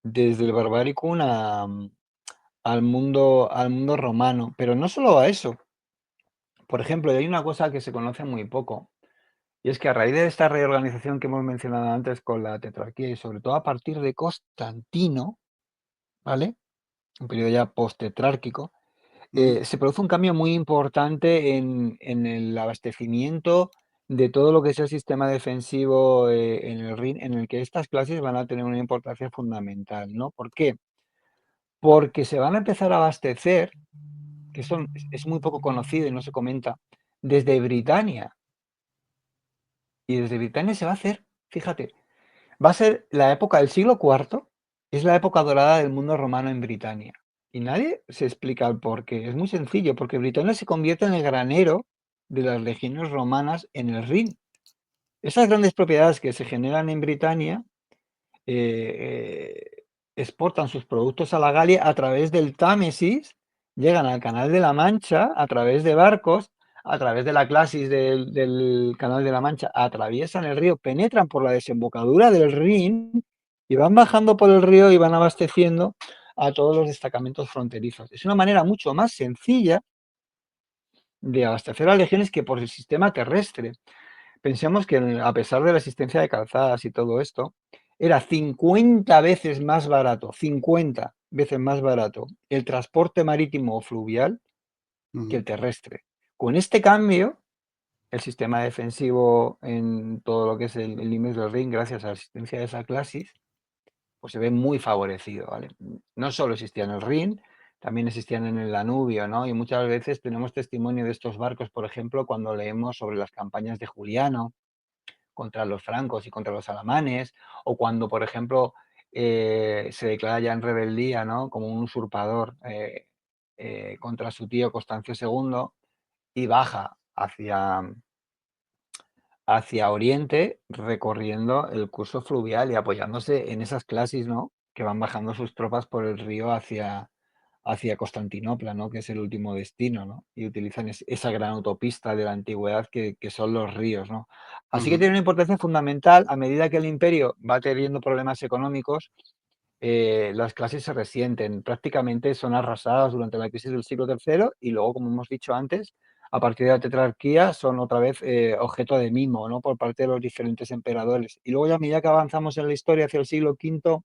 desde el Barbaricum al mundo romano. Pero no solo a eso. Por ejemplo, hay una cosa que se conoce muy poco, y es que a raíz de esta reorganización que hemos mencionado antes con la tetrarquía y sobre todo a partir de Constantino, ¿vale? Un periodo ya post-tetrárquico, Ujú, se produce un cambio muy importante en el abastecimiento de todo lo que es el sistema defensivo en el Rin, en el que estas clases van a tener una importancia fundamental, ¿no? ¿Por qué? Porque se van a empezar a abastecer, que eso es muy poco conocido y no se comenta, desde Britania. Y desde Britania se va a hacer, fíjate, va a ser la época del siglo IV, es la época dorada del mundo romano en Britania. Y nadie se explica el porqué. Es muy sencillo, porque Britania se convierte en el granero de las legiones romanas en el Rin. Esas grandes propiedades que se generan en Britania exportan sus productos a la Galia a través del Támesis, llegan al Canal de la Mancha a través de barcos, a través de la clasis del Canal de la Mancha, atraviesan el río, penetran por la desembocadura del Rin y van bajando por el río y van abasteciendo a todos los destacamentos fronterizos. Es una manera mucho más sencilla de abastecer a legiones que por el sistema terrestre. Pensemos que a pesar de la existencia de calzadas y todo esto, era 50 veces más barato, 50 veces más barato el transporte marítimo o fluvial que ujú, el terrestre. Con este cambio, el sistema defensivo en todo lo que es el límite del ring, gracias a la existencia de esa clasis, pues se ve muy favorecido, ¿vale? No solo existía en el Rin, también existían en el Danubio, ¿no? Y muchas veces tenemos testimonio de estos barcos, por ejemplo, cuando leemos sobre las campañas de Juliano, contra los francos y contra los alamanes, o cuando, por ejemplo, se declara ya en rebeldía, ¿no? Como un usurpador contra su tío Constancio II y baja hacia Oriente recorriendo el curso fluvial y apoyándose en esas clases, ¿no? Que van bajando sus tropas por el río hacia Constantinopla, ¿no? Que es el último destino, ¿no? Y utilizan esa gran autopista de la antigüedad que son los ríos, ¿no? Así que ujú, tiene una importancia fundamental a medida que el imperio va teniendo problemas económicos, las clases se resienten, prácticamente son arrasadas durante la crisis del siglo III y luego, como hemos dicho antes, a partir de la tetrarquía son otra vez objeto de mimo, ¿no? Por parte de los diferentes emperadores. Y luego ya a medida que avanzamos en la historia hacia el siglo V,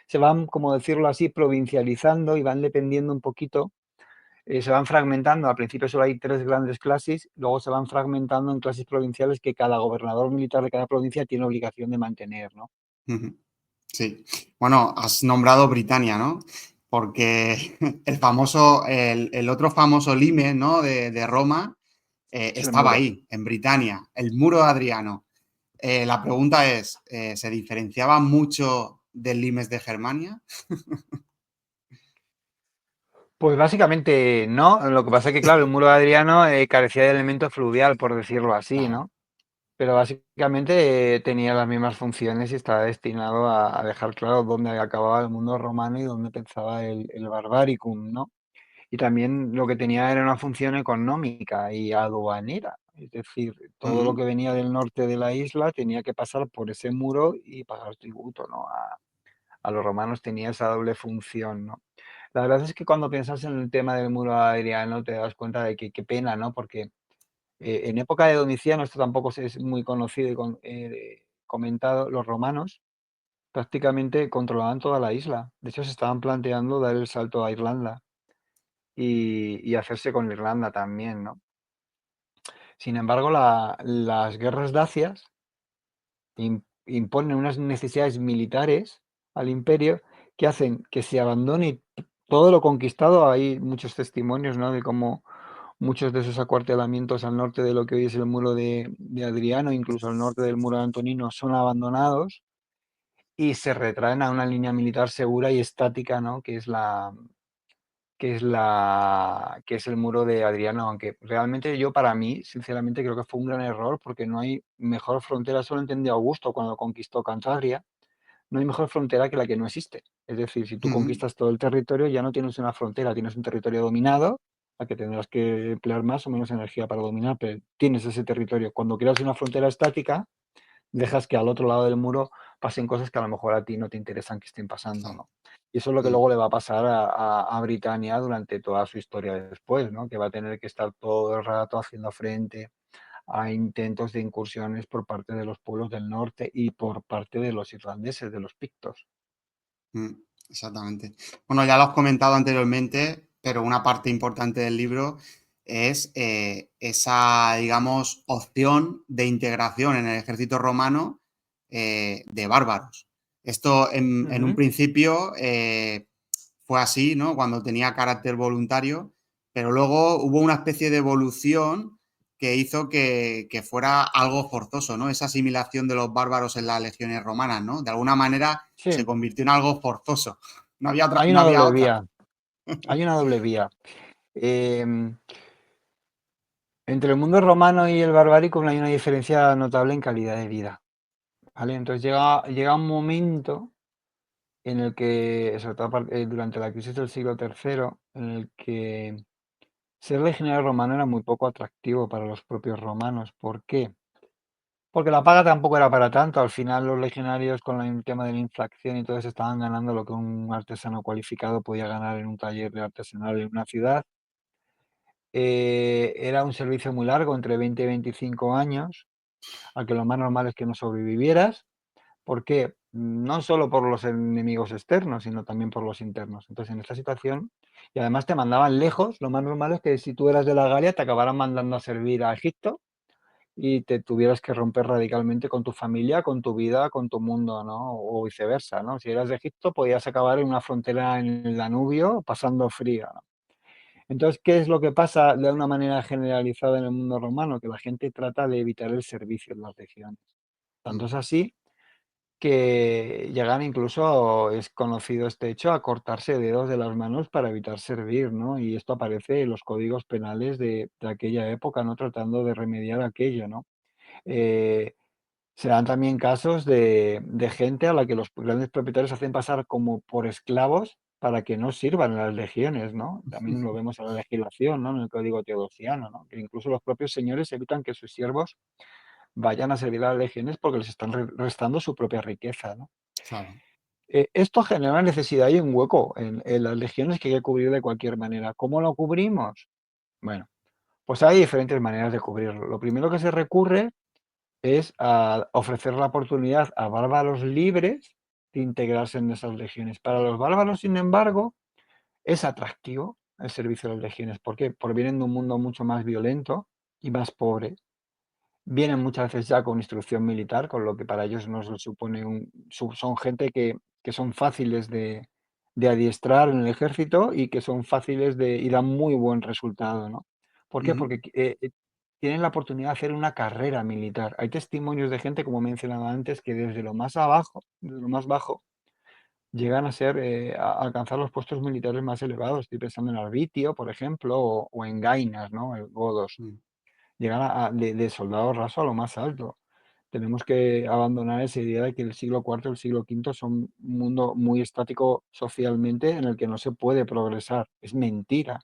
se van, como decirlo así, provincializando y van dependiendo un poquito, se van fragmentando. Al principio solo hay tres grandes clases, luego se van fragmentando en clases provinciales que cada gobernador militar de cada provincia tiene obligación de mantener, ¿no? ujú. Sí. Bueno, has nombrado Britania, ¿no? Porque el otro famoso limes, ¿no? De Roma Es el estaba muro. ahí, en Britania, el muro de Adriano. La pregunta es, ¿se diferenciaba mucho del limes de Germania? Pues básicamente no, lo que pasa es que, claro, el muro de Adriano carecía de elemento fluvial, por decirlo así, Claro. ¿no? Pero básicamente tenía las mismas funciones y estaba destinado a dejar claro dónde acababa el mundo romano y dónde pensaba el Barbaricum, ¿no? Y también lo que tenía era una función económica y aduanera. Es decir, todo lo Ujú, que venía del norte de la isla tenía que pasar por ese muro y pagar tributo, ¿no? A los romanos tenía esa doble función, ¿no? La verdad es que cuando piensas en el tema del muro adriano te das cuenta de que qué pena, ¿no? Porque en época de Domiciano, esto tampoco es muy conocido y comentado, los romanos prácticamente controlaban toda la isla. De hecho, se estaban planteando dar el salto a Irlanda y hacerse con Irlanda también, ¿no? Sin embargo, las guerras dacias imponen unas necesidades militares al imperio que hacen que se abandone todo lo conquistado. Hay muchos testimonios, ¿no? De cómo muchos de esos acuartelamientos al norte de lo que hoy es el muro de Adriano, incluso al norte del muro de Antonino, son abandonados y se retraen a una línea militar segura y estática, ¿no? Que es el muro de Adriano, aunque realmente yo para mí, sinceramente, creo que fue un gran error porque no hay mejor frontera, solo entendió Augusto cuando conquistó Cantabria, no hay mejor frontera que la que no existe. Es decir, si tú ujú, conquistas todo el territorio, ya no tienes una frontera, tienes un territorio dominado, a que tendrás que emplear más o menos energía para dominar, pero tienes ese territorio. Cuando creas una frontera estática, dejas que al otro lado del muro pasen cosas que a lo mejor a ti no te interesan que estén pasando, claro, ¿no? Y eso es lo que mm, luego le va a pasar a Britania durante toda su historia después, ¿no? Que va a tener que estar todo el rato haciendo frente a intentos de incursiones por parte de los pueblos del norte y por parte de los irlandeses, de los pictos. mm, exactamente. Bueno, ya lo has comentado anteriormente, pero una parte importante del libro es esa, digamos, opción de integración en el ejército romano de bárbaros. Esto en un Ujú. principio fue así, ¿no? Cuando tenía carácter voluntario, pero luego hubo una especie de evolución que hizo que fuera algo forzoso, ¿no? Esa asimilación de los bárbaros en las legiones romanas, ¿no? De alguna manera se Sí, convirtió en algo forzoso. No había otra. hay No una había doble otra. vía, hay una doble vía. Em, Entre el mundo romano y el barbárico hay una diferencia notable en calidad de vida, ¿vale? Entonces llega un momento en el que, sobre todo durante la crisis del siglo III, en el que ser legionario romano era muy poco atractivo para los propios romanos. ¿Por qué? Porque la paga tampoco era para tanto. Al final los legionarios con el tema de la inflación y todo eso estaban ganando lo que un artesano cualificado podía ganar en un taller de artesanal en una ciudad. Era un servicio muy largo, entre 20 y 25 años, al que lo más normal es que no sobrevivieras. ¿Por qué? No solo por los enemigos externos, sino también por los internos. Entonces, en esta situación, y además te mandaban lejos, lo más normal es que si tú eras de la Galia te acabaran mandando a servir a Egipto y te tuvieras que romper radicalmente con tu familia, con tu vida, con tu mundo, ¿no? O viceversa, ¿no? Si eras de Egipto podías acabar en una frontera en el Danubio pasando frío, ¿no? Entonces, ¿qué es lo que pasa de una manera generalizada en el mundo romano? Que la gente trata de evitar el servicio en las legiones. Tanto Mm, es así que llegan incluso, es conocido este hecho, a cortarse dedos de las manos para evitar servir, ¿no? Y esto aparece en los códigos penales de aquella época, ¿no? Tratando de remediar aquello, ¿no? Eh, Se dan también casos de gente a la que los grandes propietarios hacen pasar como por esclavos para que no sirvan en las legiones, ¿no? También lo vemos en la legislación, ¿no? En el Código Teodosiano, ¿no? Que incluso los propios señores evitan que sus siervos vayan a servir a las legiones porque les están restando su propia riqueza, ¿no? claro. Esto genera una necesidad y un hueco en las legiones que hay que cubrir de cualquier manera. ¿Cómo lo cubrimos? Bueno, pues hay diferentes maneras de cubrirlo. Lo primero que se recurre es a ofrecer la oportunidad a bárbaros libres de integrarse en esas legiones. Para los bárbaros, sin embargo, es atractivo el servicio de las legiones. ¿Por qué? Porque vienen de un mundo mucho más violento y más pobre. Vienen muchas veces ya con instrucción militar, con lo que para ellos no se supone son gente que son fáciles de adiestrar en el ejército y que son fáciles y dan muy buen resultado, ¿no? ¿Por qué? Ujú, Porque tienen la oportunidad de hacer una carrera militar. Hay testimonios de gente, como mencionaba antes, que desde lo más abajo, desde lo más bajo, llegan a ser, a alcanzar los puestos militares más elevados. Estoy pensando en Arbitio, por ejemplo, o en Gainas, ¿no? El Godos. mm, Llegar de soldado raso a lo más alto. Tenemos que abandonar esa idea de que el siglo IV y el siglo V son un mundo muy estático socialmente en el que no se puede progresar. Es mentira.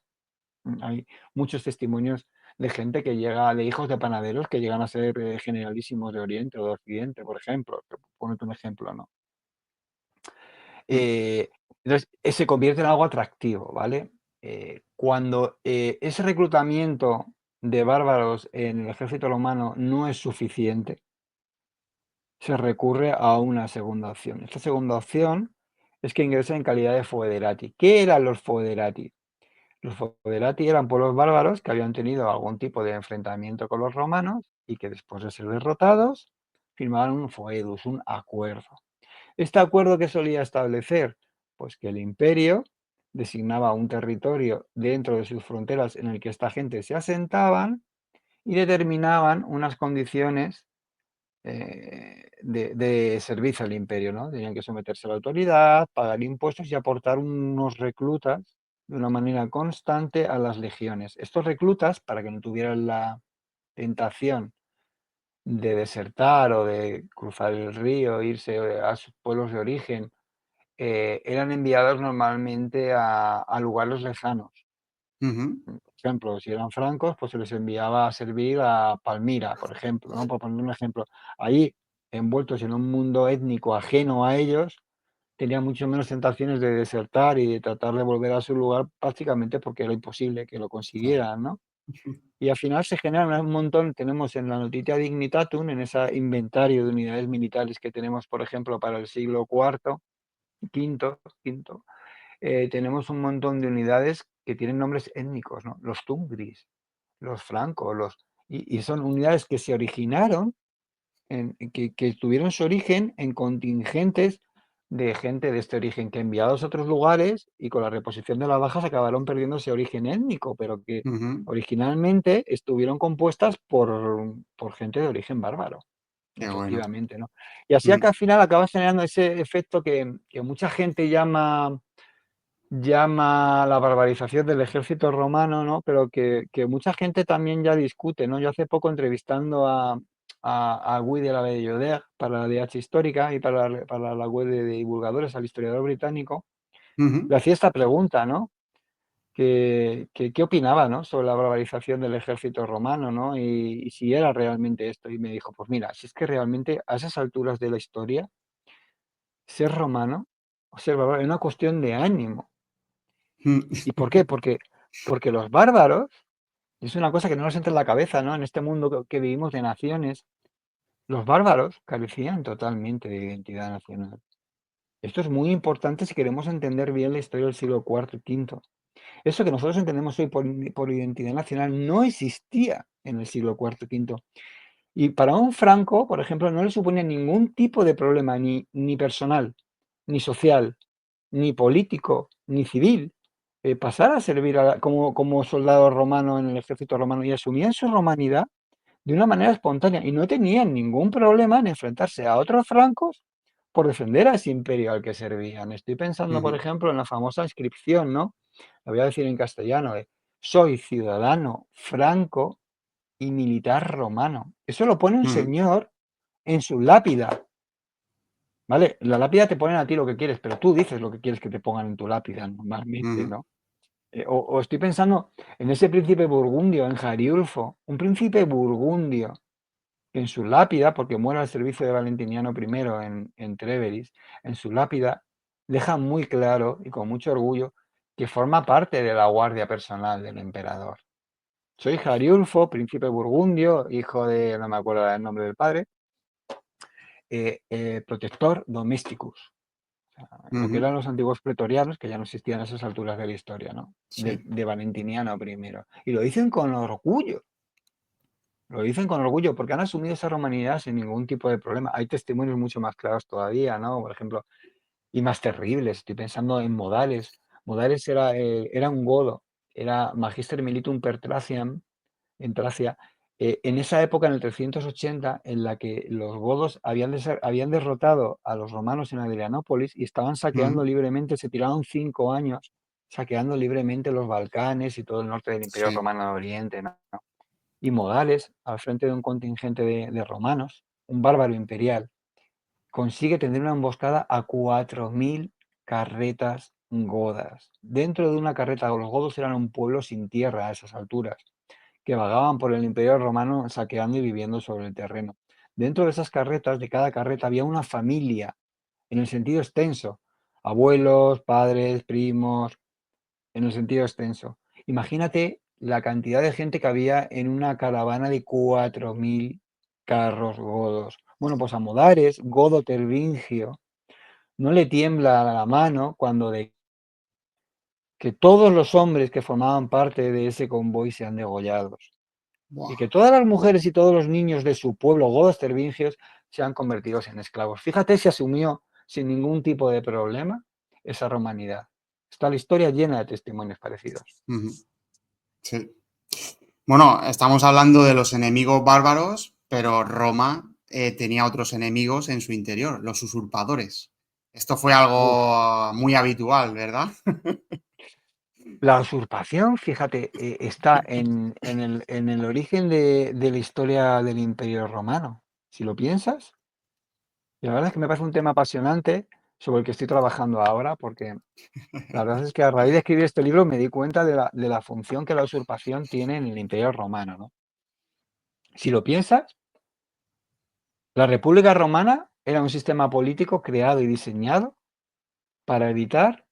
Hay muchos testimonios de gente que llega, de hijos de panaderos que llegan a ser generalísimos de Oriente o de Occidente, por ejemplo. Ponete un ejemplo, ¿no? mm, Eh, entonces, se convierte en algo atractivo, ¿vale? Cuando ese reclutamiento de bárbaros en el ejército romano no es suficiente, se recurre a una segunda opción. Esta segunda opción es que ingresa en calidad de foederati. ¿Qué eran los foederati? Los foederati eran pueblos bárbaros que habían tenido algún tipo de enfrentamiento con los romanos y que después de ser derrotados firmaban un foedus, un acuerdo. ¿Este acuerdo qué solía establecer? Pues que el imperio designaba un territorio dentro de sus fronteras en el que esta gente se asentaban y determinaban unas condiciones de servicio al imperio, ¿no? Tenían que someterse a la autoridad, pagar impuestos y aportar unos reclutas de una manera constante a las legiones. Estos reclutas, para que no tuvieran la tentación de desertar o de cruzar el río, irse a sus pueblos de origen, eran enviados normalmente a lugares lejanos. ujú, Por ejemplo, si eran francos, pues se les enviaba a servir a Palmira, por ejemplo, ¿no? Por poner un ejemplo. Ahí, envueltos en un mundo étnico ajeno a ellos, tenían mucho menos tentaciones de desertar y de tratar de volver a su lugar, prácticamente porque era imposible que lo claro. consiguieran, ¿no? Y al final se generan un montón, tenemos en la Notitia Dignitatum, en ese inventario de unidades militares que tenemos, por ejemplo, para el siglo cuarto, quinto, tenemos un montón de unidades que tienen nombres étnicos, ¿no? Los tungris, los francos, y son unidades que se originaron, que tuvieron su origen en contingentes de gente de este origen, que enviados a otros lugares y con la reposición de las bajas acabaron perdiendo ese origen étnico, pero que Ujú, originalmente estuvieron compuestas por gente de origen bárbaro, qué bueno. efectivamente, ¿no? Y así Mm, acá al final acaba generando ese efecto que mucha gente llama la barbarización del ejército romano, ¿no? Pero que mucha gente también ya discute, ¿no? Yo hace poco entrevistando a Guy de la Belloder para la DH Histórica y para la web de divulgadores, al historiador británico, ujú, le hacía esta pregunta, ¿no? ¿Qué opinaba, ¿no? Sobre la barbarización del ejército romano, ¿no? Y si era realmente esto. Y me dijo, pues mira, si es que realmente a esas alturas de la historia, ser romano o ser bárbaro es una cuestión de ánimo. ¿Y por qué? Porque los bárbaros, y es una cosa que no nos entra en la cabeza, ¿no? En este mundo que vivimos de naciones, los bárbaros carecían totalmente de identidad nacional. Esto es muy importante si queremos entender bien la historia del siglo IV y V. Eso que nosotros entendemos hoy por identidad nacional no existía en el siglo IV y V. Y para un franco, por ejemplo, no le suponía ningún tipo de problema, ni personal, ni social, ni político, ni civil, pasar a servir como soldado romano en el ejército romano y asumían su romanidad de una manera espontánea y no tenían ningún problema en enfrentarse a otros francos por defender a ese imperio al que servían. Estoy pensando, por ujú, ejemplo, en la famosa inscripción, ¿no? La voy a decir en castellano, de soy ciudadano franco y militar romano. Eso lo pone un ujú, señor en su lápida, ¿vale? En la lápida te ponen a ti lo que quieres, pero tú dices lo que quieres que te pongan en tu lápida normalmente, ujú, ¿no? O estoy pensando en ese príncipe burgundio, en Jariulfo, un príncipe burgundio que en su lápida, porque muere al servicio de Valentiniano I en Treveris, en su lápida deja muy claro y con mucho orgullo que forma parte de la guardia personal del emperador. Soy Jariulfo, príncipe burgundio, hijo de, no me acuerdo el nombre del padre, protector domesticus, lo que ujú. eran los antiguos pretorianos, que ya no existían a esas alturas de la historia, ¿no? Sí. De Valentiniano I. Y lo dicen con orgullo, lo dicen con orgullo, porque han asumido esa romanidad sin ningún tipo de problema. Hay testimonios mucho más claros todavía, ¿no? Por ejemplo, y más terribles. Estoy pensando en Modales. Modales era un godo, era Magister Militum per Traciam, en Tracia, en esa época, en el 380, en la que los godos habían derrotado a los romanos en Adrianópolis y estaban saqueando Ujú, libremente, se tiraron 5 años saqueando libremente los Balcanes y todo el norte del Imperio sí. Romano de Oriente, ¿no? Y Modales, al frente de un contingente de romanos, un bárbaro imperial, consigue tener una emboscada a 4.000 carretas godas. Dentro de una carreta, los godos eran un pueblo sin tierra a esas alturas, que vagaban por el Imperio Romano saqueando y viviendo sobre el terreno. Dentro de esas carretas, de cada carreta, había una familia, en el sentido extenso, abuelos, padres, primos, en el sentido extenso. Imagínate la cantidad de gente que había en una caravana de 4.000 carros godos. Bueno, pues a Modares, godo tervingio, no le tiembla la mano cuando de que todos los hombres que formaban parte de ese convoy sean degollados y Buah. que todas las mujeres y todos los niños de su pueblo, godos tervingios, sean convertidos en esclavos. Fíjate, se asumió sin ningún tipo de problema esa romanidad. Está la historia llena de testimonios parecidos. Ujú. Sí. Bueno, estamos hablando de los enemigos bárbaros, pero Roma tenía otros enemigos en su interior, los usurpadores. Esto fue Uf. algo muy habitual, ¿verdad? La usurpación, fíjate, está en el origen de la historia del Imperio Romano. Si lo piensas, y la verdad es que me parece un tema apasionante sobre el que estoy trabajando ahora, porque la verdad es que a raíz de escribir este libro me di cuenta de la función que la usurpación tiene en el Imperio Romano, ¿no? Si lo piensas, la República Romana era un sistema político creado y diseñado para evitar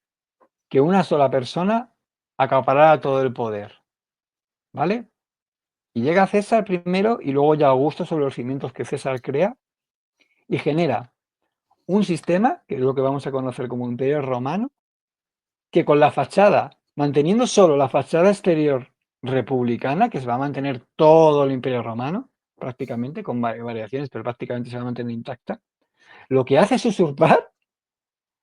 que una sola persona acaparara todo el poder, ¿vale? Y llega César primero y luego ya Augusto sobre los cimientos que César crea y genera un sistema, que es lo que vamos a conocer como Imperio Romano, que con la fachada, manteniendo solo la fachada exterior republicana, que se va a mantener todo el Imperio Romano, prácticamente, con variaciones, pero prácticamente se va a mantener intacta, lo que hace es usurpar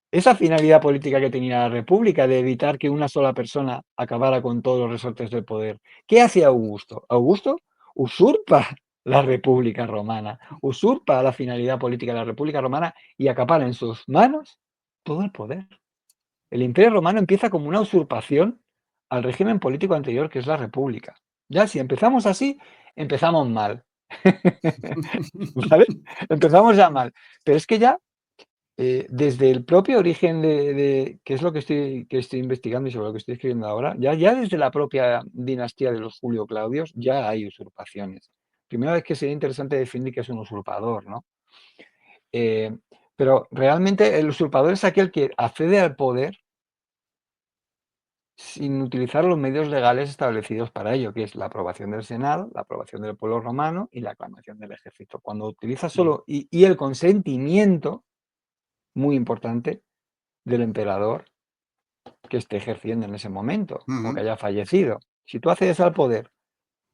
esa finalidad política que tenía la República de evitar que una sola persona acabara con todos los resortes del poder. ¿Qué hace Augusto? Augusto usurpa la República Romana, usurpa la finalidad política de la República Romana y acapara en sus manos todo el poder. El Imperio Romano empieza como una usurpación al régimen político anterior, que es la República. Ya si empezamos así, empezamos mal. ¿Vale? Empezamos ya mal. Pero es que ya desde el propio origen que es lo que estoy investigando y sobre lo que estoy escribiendo ahora, ya desde la propia dinastía de los Julio Claudios ya hay usurpaciones. Primero es que sería interesante definir qué es un usurpador, ¿no? Eh, pero realmente el usurpador es aquel que accede al poder sin utilizar los medios legales establecidos para ello, que es la aprobación del Senado, la aprobación del pueblo romano y la aclamación del ejército. Cuando utiliza Mm, solo y el consentimiento, muy importante, del emperador que esté ejerciendo en ese momento o que ujú. haya fallecido. Si tú accedes al poder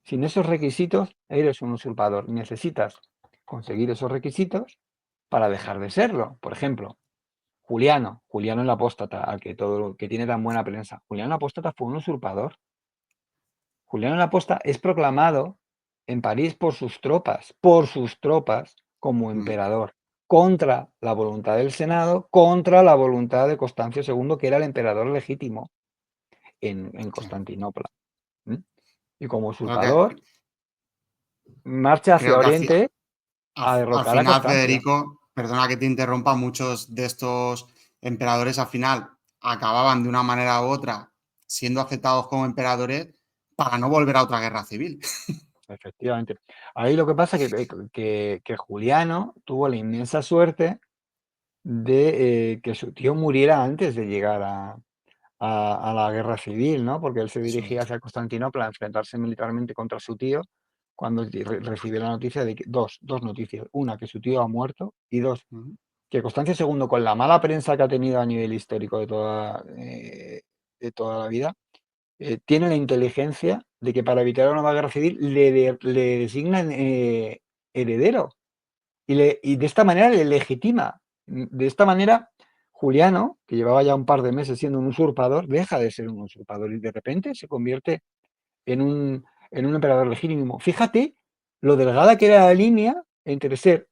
sin esos requisitos, eres un usurpador. Necesitas conseguir esos requisitos para dejar de serlo. Por ejemplo, Juliano el apóstata, al que todo que tiene tan buena prensa. Juliano el apóstata fue un usurpador. Juliano el apóstata es proclamado en París por sus tropas como Mm, emperador, contra la voluntad del Senado, contra la voluntad de Constancio II, que era el emperador legítimo en sí. Constantinopla. Y como Creo que, usurpador marcha hacia creo que Oriente a al derrocar a final, Constancio. Federico, perdona que te interrumpa, muchos de estos emperadores al final acababan de una manera u otra siendo aceptados como emperadores para no volver a otra guerra civil. Efectivamente. Ahí lo que pasa es que Juliano tuvo la inmensa suerte de que su tío muriera antes de llegar a la guerra civil, ¿no? Porque él se Eso dirigía es. hacia Constantinopla a enfrentarse militarmente contra su tío cuando recibió la noticia de que, dos noticias. Una, que su tío ha muerto y dos, Ujú, que Constancio II, con la mala prensa que ha tenido a nivel histórico de toda la vida, tiene la inteligencia de que para evitar una nueva guerra civil le designan heredero y de esta manera le legitima. De esta manera, Juliano, que llevaba ya un par de meses siendo un usurpador, deja de ser un usurpador y de repente se convierte en un emperador legítimo. Fíjate lo delgada que era la línea entre ser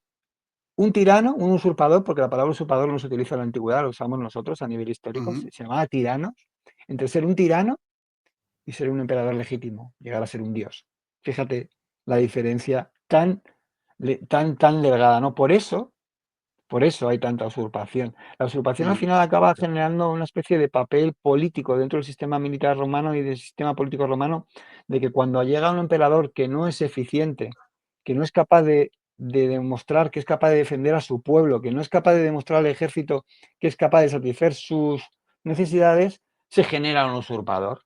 un tirano, un usurpador, porque la palabra usurpador no se utiliza en la antigüedad, lo usamos nosotros a nivel histórico, ujú. se llamaba tirano, entre ser un tirano y ser un emperador legítimo, llegar a ser un dios. Fíjate la diferencia tan delgada, ¿no? Por eso Por eso hay tanta usurpación. La usurpación al Mm, final acaba generando una especie de papel político dentro del sistema militar romano y del sistema político romano, de que cuando llega un emperador que no es eficiente, que no es capaz de demostrar que es capaz de defender a su pueblo, que no es capaz de demostrar al ejército que es capaz de satisfacer sus necesidades, se genera un usurpador,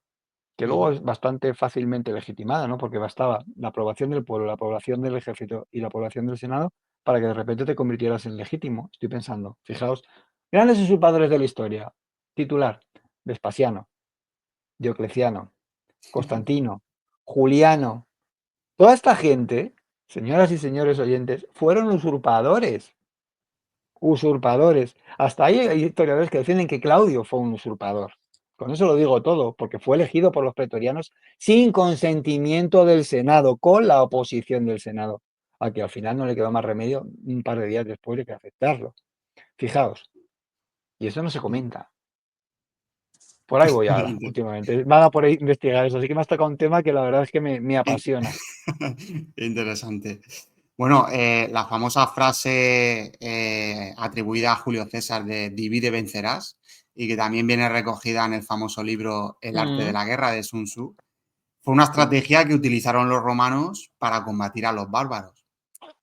que luego ujú. es bastante fácilmente legitimada, ¿no? Porque bastaba la aprobación del pueblo, la aprobación del ejército y la aprobación del Senado para que de repente te convirtieras en legítimo. Estoy pensando, fijaos, grandes usurpadores de la historia. Titular, Vespasiano, Diocleciano, Constantino, Juliano. Toda esta gente, señoras y señores oyentes, fueron usurpadores. Usurpadores. Hasta ahí hay historiadores que defienden que Claudio fue un usurpador. Con eso lo digo todo, porque fue elegido por los pretorianos sin consentimiento del Senado, con la oposición del Senado, a que al final no le quedó más remedio un par de días después de que aceptarlo. Fijaos, y eso no se comenta. Por ahí voy ahora, Inte- últimamente. Van a por ahí investigar eso, así que me has tocado un tema que la verdad es que me in- apasiona. Interesante. Bueno, la famosa frase atribuida a Julio César de divide vencerás y que también viene recogida en el famoso libro El arte de Mm, la guerra de Sun Tzu, fue una sí. estrategia que utilizaron los romanos para combatir a los bárbaros.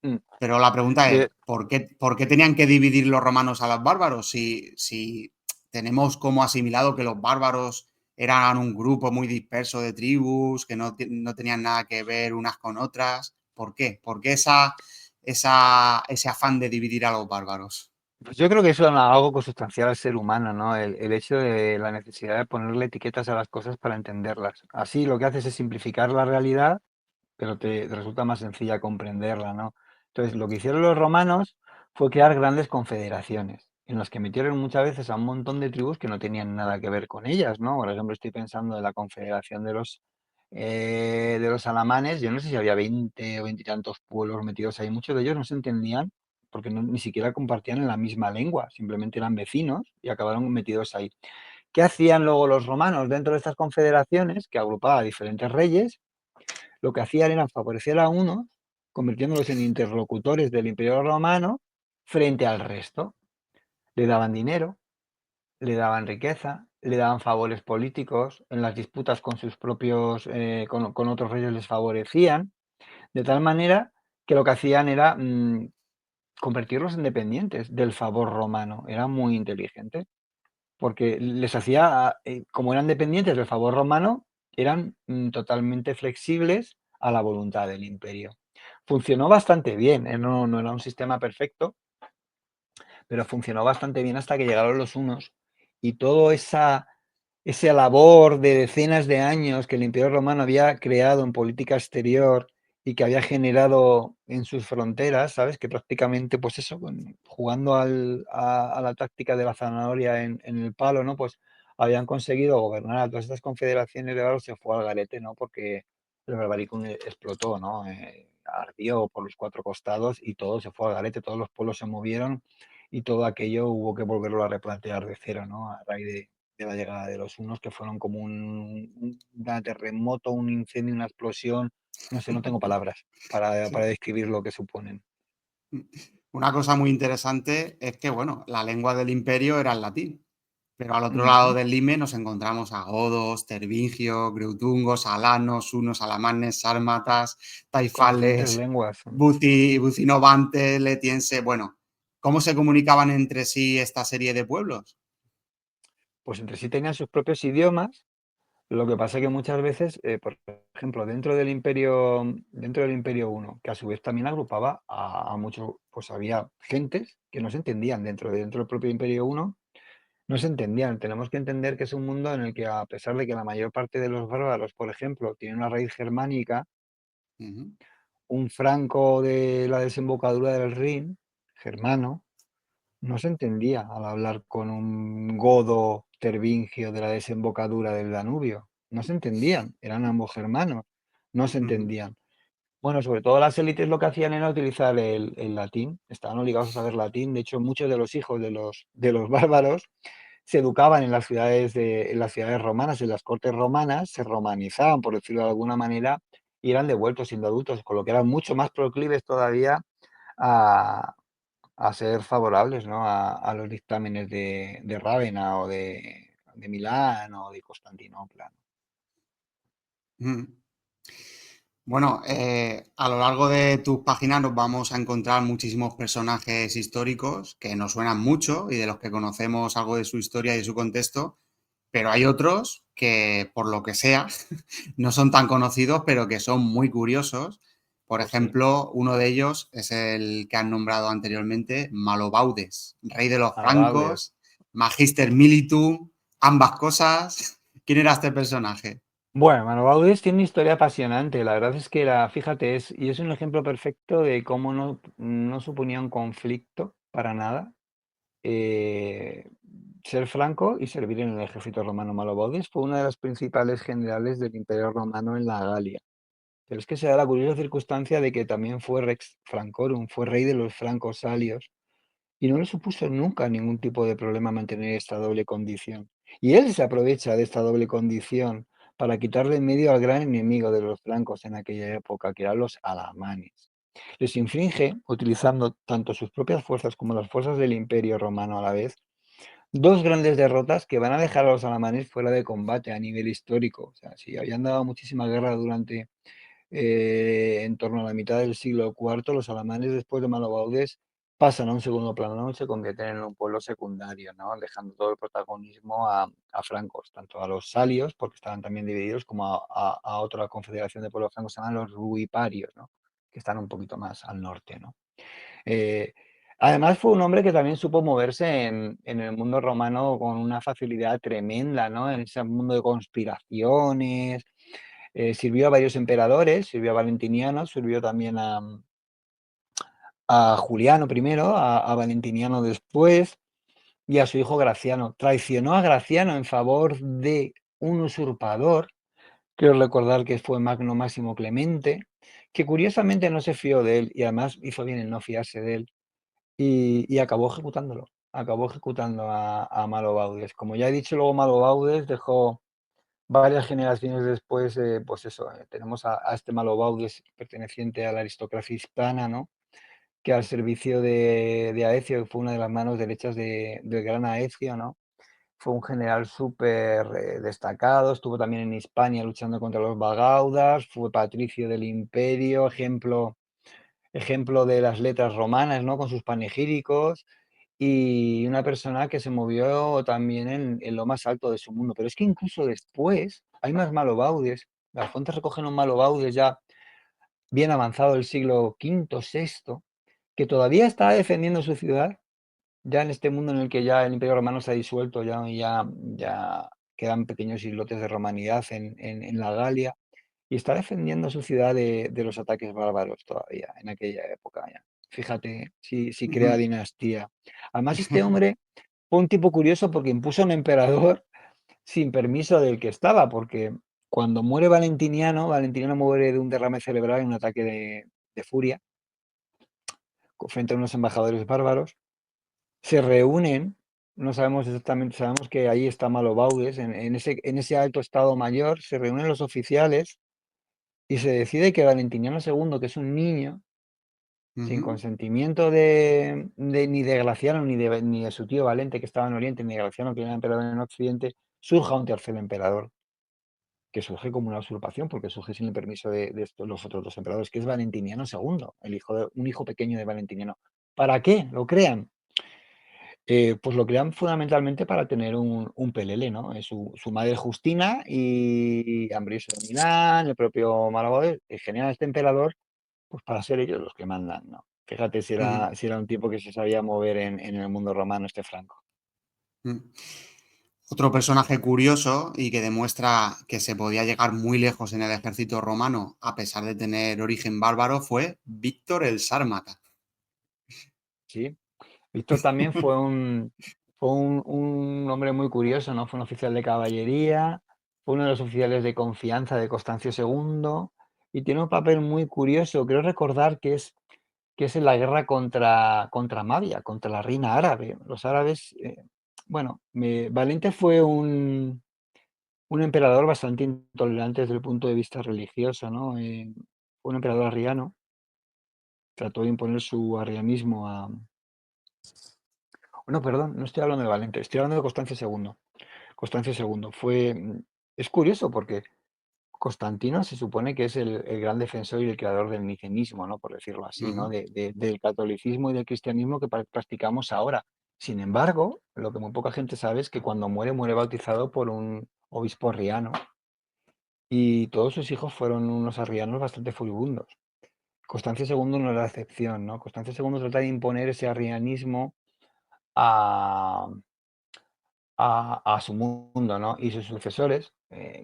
Mm. Pero la pregunta es, De, por qué tenían que dividir los romanos a los bárbaros si tenemos como asimilado que los bárbaros eran un grupo muy disperso de tribus, que no tenían nada que ver unas con otras? ¿Por qué? ¿Por qué ese afán de dividir a los bárbaros? Pues yo creo que eso es algo consustancial al ser humano, ¿no? El hecho de la necesidad de ponerle etiquetas a las cosas para entenderlas. Así lo que haces es simplificar la realidad, pero te resulta más sencilla comprenderla, ¿no? Entonces, lo que hicieron los romanos fue crear grandes confederaciones, en las que metieron muchas veces a un montón de tribus que no tenían nada que ver con ellas, ¿no? Por ejemplo, estoy pensando en la confederación de los alamanes. Yo no sé si había 20 o 20 y tantos pueblos metidos ahí. Muchos de ellos no se entendían porque ni siquiera compartían en la misma lengua, simplemente eran vecinos y acabaron metidos ahí. ¿Qué hacían luego los romanos dentro de estas confederaciones, que agrupaba a diferentes reyes? Lo que hacían era favorecer a unos, convirtiéndolos en interlocutores del Imperio Romano frente al resto. Le daban dinero, le daban riqueza, le daban favores políticos, en las disputas con sus propios, con otros reyes les favorecían, de tal manera que lo que hacían era convertirlos en dependientes del favor romano. Era muy inteligente, porque les hacía, como eran dependientes del favor romano, eran totalmente flexibles a la voluntad del imperio. Funcionó bastante bien, no era un sistema perfecto, pero funcionó bastante bien hasta que llegaron los hunos y toda esa labor de decenas de años que el Imperio Romano había creado en política exterior y que había generado en sus fronteras, ¿sabes? Que prácticamente, pues eso, jugando a la táctica de la zanahoria en el palo, ¿no? Pues habían conseguido gobernar a todas estas confederaciones de se fue al garete, ¿no? Porque el Barbaricum explotó, ¿no? Ardió por los cuatro costados y todo se fue al garete, todos los pueblos se movieron y todo aquello hubo que volverlo a replantear de cero, ¿no? A raíz de la llegada de los hunos, que fueron como un terremoto, un incendio, una explosión, no sé, no tengo palabras para describir lo que suponen. Una cosa muy interesante es que, bueno, la lengua del imperio era el latín, pero al otro lado Ujú. del Lime nos encontramos a godos, tervingios, greutungos, alanos, hunos, alamanes, sármatas, Con diferentes taifales, lenguas. bucinovantes, letiense. Bueno, ¿cómo se comunicaban entre sí esta serie de pueblos? Pues entre sí tenían sus propios idiomas. Lo que pasa es que muchas veces, por ejemplo, dentro del Imperio Uno, que a su vez también agrupaba a muchos, pues había gentes que no se entendían dentro del propio Imperio Uno, no se entendían. Tenemos que entender que es un mundo en el que, a pesar de que la mayor parte de los bárbaros, por ejemplo, tienen una raíz germánica, Ujú, un franco de la desembocadura del Rin, germano, no se entendía al hablar con un godo tervingio de la desembocadura del Danubio. No se entendían, eran ambos germanos, no se ujú, entendían. Bueno, sobre todo las élites lo que hacían era utilizar el latín, estaban obligados a saber latín. De hecho, muchos de los hijos de los bárbaros se educaban en las ciudades romanas, en las cortes romanas, se romanizaban, por decirlo de alguna manera, y eran devueltos siendo adultos, con lo que eran mucho más proclives todavía a, a ser favorables, ¿no? A los dictámenes de Rávena o de Milán o de Constantinopla, ¿no? Mm. Bueno, a lo largo de tus páginas nos vamos a encontrar muchísimos personajes históricos que nos suenan mucho y de los que conocemos algo de su historia y de su contexto, pero hay otros que, por lo que sea, no son tan conocidos, pero que son muy curiosos. Por Pues sí, ejemplo, uno de ellos es el que han nombrado anteriormente, Malobaudes, rey de los Alabaudes. francos, Magister Militum, ambas cosas. ¿Quién era este personaje? Bueno, Mano Baudes tiene una historia apasionante. La verdad es que fíjate, y es un ejemplo perfecto de cómo no suponía un conflicto para nada. eh, Ser franco y servir en el ejército romano. Malobodes fue una de las principales generales del Imperio Romano en la Galia. Pero es que se da la curiosa circunstancia de que también fue Rex Francorum, fue rey de los francos salios, y no le supuso nunca ningún tipo de problema mantener esta doble condición. Y él se aprovecha de esta doble condición para quitarle en medio al gran enemigo de los francos en aquella época, que eran los alamanes. Les infringe, utilizando tanto sus propias fuerzas como las fuerzas del Imperio Romano a la vez, dos grandes derrotas que van a dejar a los alamanes fuera de combate a nivel histórico. O sea, si habían dado muchísima guerra durante en torno a la mitad del siglo IV, los alamanes, después de Malobaudes, pasan a un segundo plano, ¿no? Y se convierten en un pueblo secundario, ¿no? Dejando todo el protagonismo a francos, tanto a los salios, porque estaban también divididos, como a otra confederación de pueblos francos, se llaman los ruiparios, ¿no? Que están un poquito más al norte, ¿no? Eh, Además, fue un hombre que también supo moverse en el mundo romano con una facilidad tremenda, ¿no? En ese mundo de conspiraciones. Sirvió a varios emperadores, sirvió a Valentiniano, sirvió también a Juliano primero, a Valentiniano después y a su hijo Graciano. Traicionó a Graciano en favor de un usurpador, quiero recordar que fue Magno Máximo Clemente, que curiosamente no se fió de él y además hizo bien en no fiarse de él y acabó ejecutándolo. Acabó ejecutando a Malobaudés. Como ya he dicho, luego Malobaudés dejó varias generaciones después, pues eso, tenemos a este Malobaudés perteneciente a la aristocracia hispana, ¿no? Que al servicio de Aecio, que fue una de las manos derechas del gran Aecio, ¿no? Fue un general súper destacado, estuvo también en Hispania luchando contra los bagaudas, fue patricio del imperio, ejemplo de las letras romanas, ¿no? Con sus panegíricos y una persona que se movió también en lo más alto de su mundo. Pero es que incluso después hay más Malobaudes. Las fuentes recogen un Malobaudes ya bien avanzado del siglo V, VI, que todavía está defendiendo su ciudad, ya en este mundo en el que ya el Imperio Romano se ha disuelto, ya quedan pequeños islotes de romanidad en la Galia, y está defendiendo su ciudad de los ataques bárbaros todavía, en aquella época ya. Fíjate si crea Ujú. dinastía. Además, este hombre fue un tipo curioso porque impuso un emperador sin permiso del que estaba, porque cuando muere Valentiniano, Valentiniano muere de un derrame cerebral en un ataque de furia frente a unos embajadores bárbaros, se reúnen, no sabemos exactamente, sabemos que ahí está Malobaudes, en ese alto estado mayor, se reúnen los oficiales y se decide que Valentiniano II, que es un niño, sin Ujú. consentimiento ni de Graciano ni de su tío Valente, que estaba en Oriente, ni de Graciano, que era emperador en Occidente, surja un tercer emperador, que surge como una usurpación, porque surge sin el permiso de los otros dos emperadores, que es Valentiniano II, un hijo pequeño de Valentiniano. ¿Para qué lo crean? Pues lo crean fundamentalmente para tener un pelele, ¿no? Su madre Justina y Ambrosio de Milán, el propio Malabode, generan este emperador pues para ser ellos los que mandan, ¿no? Fíjate si Ujú. era un tipo que se sabía mover en el mundo romano, este Franco. Mm. Otro personaje curioso y que demuestra que se podía llegar muy lejos en el ejército romano a pesar de tener origen bárbaro fue Víctor el Sármata. Sí. Víctor también fue un hombre muy curioso, ¿no? Fue un oficial de caballería, fue uno de los oficiales de confianza de Constancio II y tiene un papel muy curioso. Creo recordar que es en la guerra contra Mavia, contra la reina árabe. Los árabes, bueno, Valente fue un emperador bastante intolerante desde el punto de vista religioso, ¿no? Fue un emperador arriano, trató de imponer su arrianismo No, perdón, no estoy hablando de Valente, estoy hablando de Constancio II. Constancio II fue, es curioso porque Constantino se supone que es el gran defensor y el creador del micenismo, ¿no? Por decirlo así, ¿no? Ujú. Del catolicismo y del cristianismo que practicamos ahora. Sin embargo, lo que muy poca gente sabe es que cuando muere, muere bautizado por un obispo arriano y todos sus hijos fueron unos arrianos bastante furibundos. Constancio II no era la excepción, ¿no? Constancio II trata de imponer ese arrianismo a, a su mundo, ¿no? Y sus sucesores,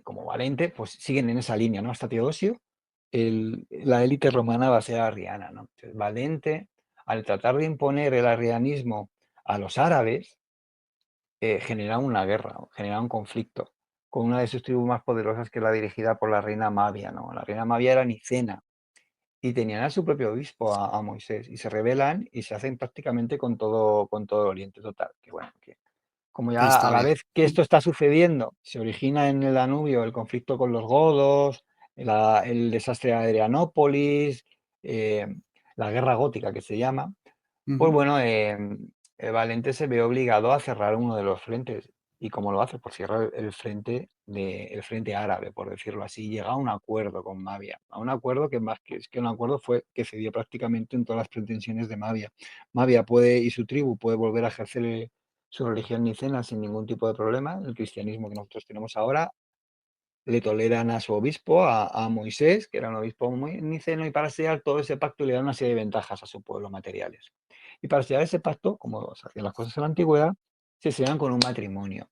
como Valente, pues siguen en esa línea, ¿no? Hasta Teodosio, la élite romana va a ser arriana, ¿no? Entonces, Valente, al tratar de imponer el arrianismo a los árabes, genera una guerra, genera un conflicto con una de sus tribus más poderosas, que es la dirigida por la reina Mavia, ¿no? La reina Mavia era nicena y tenían a su propio obispo, a Moisés, y se rebelan y se hacen prácticamente con todo Oriente total. Que bueno, que como Qué ya a la historia. vez que esto está sucediendo, se origina en el Danubio el conflicto con los godos, el desastre de Adrianópolis, eh, la guerra gótica que se llama, pues Ujú. bueno, Valente se ve obligado a cerrar uno de los frentes. ¿Y cómo lo hace? Pues cierra el frente árabe, por decirlo así. Llega a un acuerdo con Mavia. A un acuerdo que más que, es que un acuerdo fue que cedió prácticamente en todas las pretensiones de Mavia. Mavia puede, y su tribu puede volver a ejercer su religión nicena sin ningún tipo de problema, el cristianismo que nosotros tenemos ahora. Le toleran a su obispo, a Moisés, que era un obispo muy niceno, y para sellar todo ese pacto le dan una serie de ventajas a su pueblo materiales. Y para sellar ese pacto, como se hacían las cosas en la antigüedad, se sellan con un matrimonio.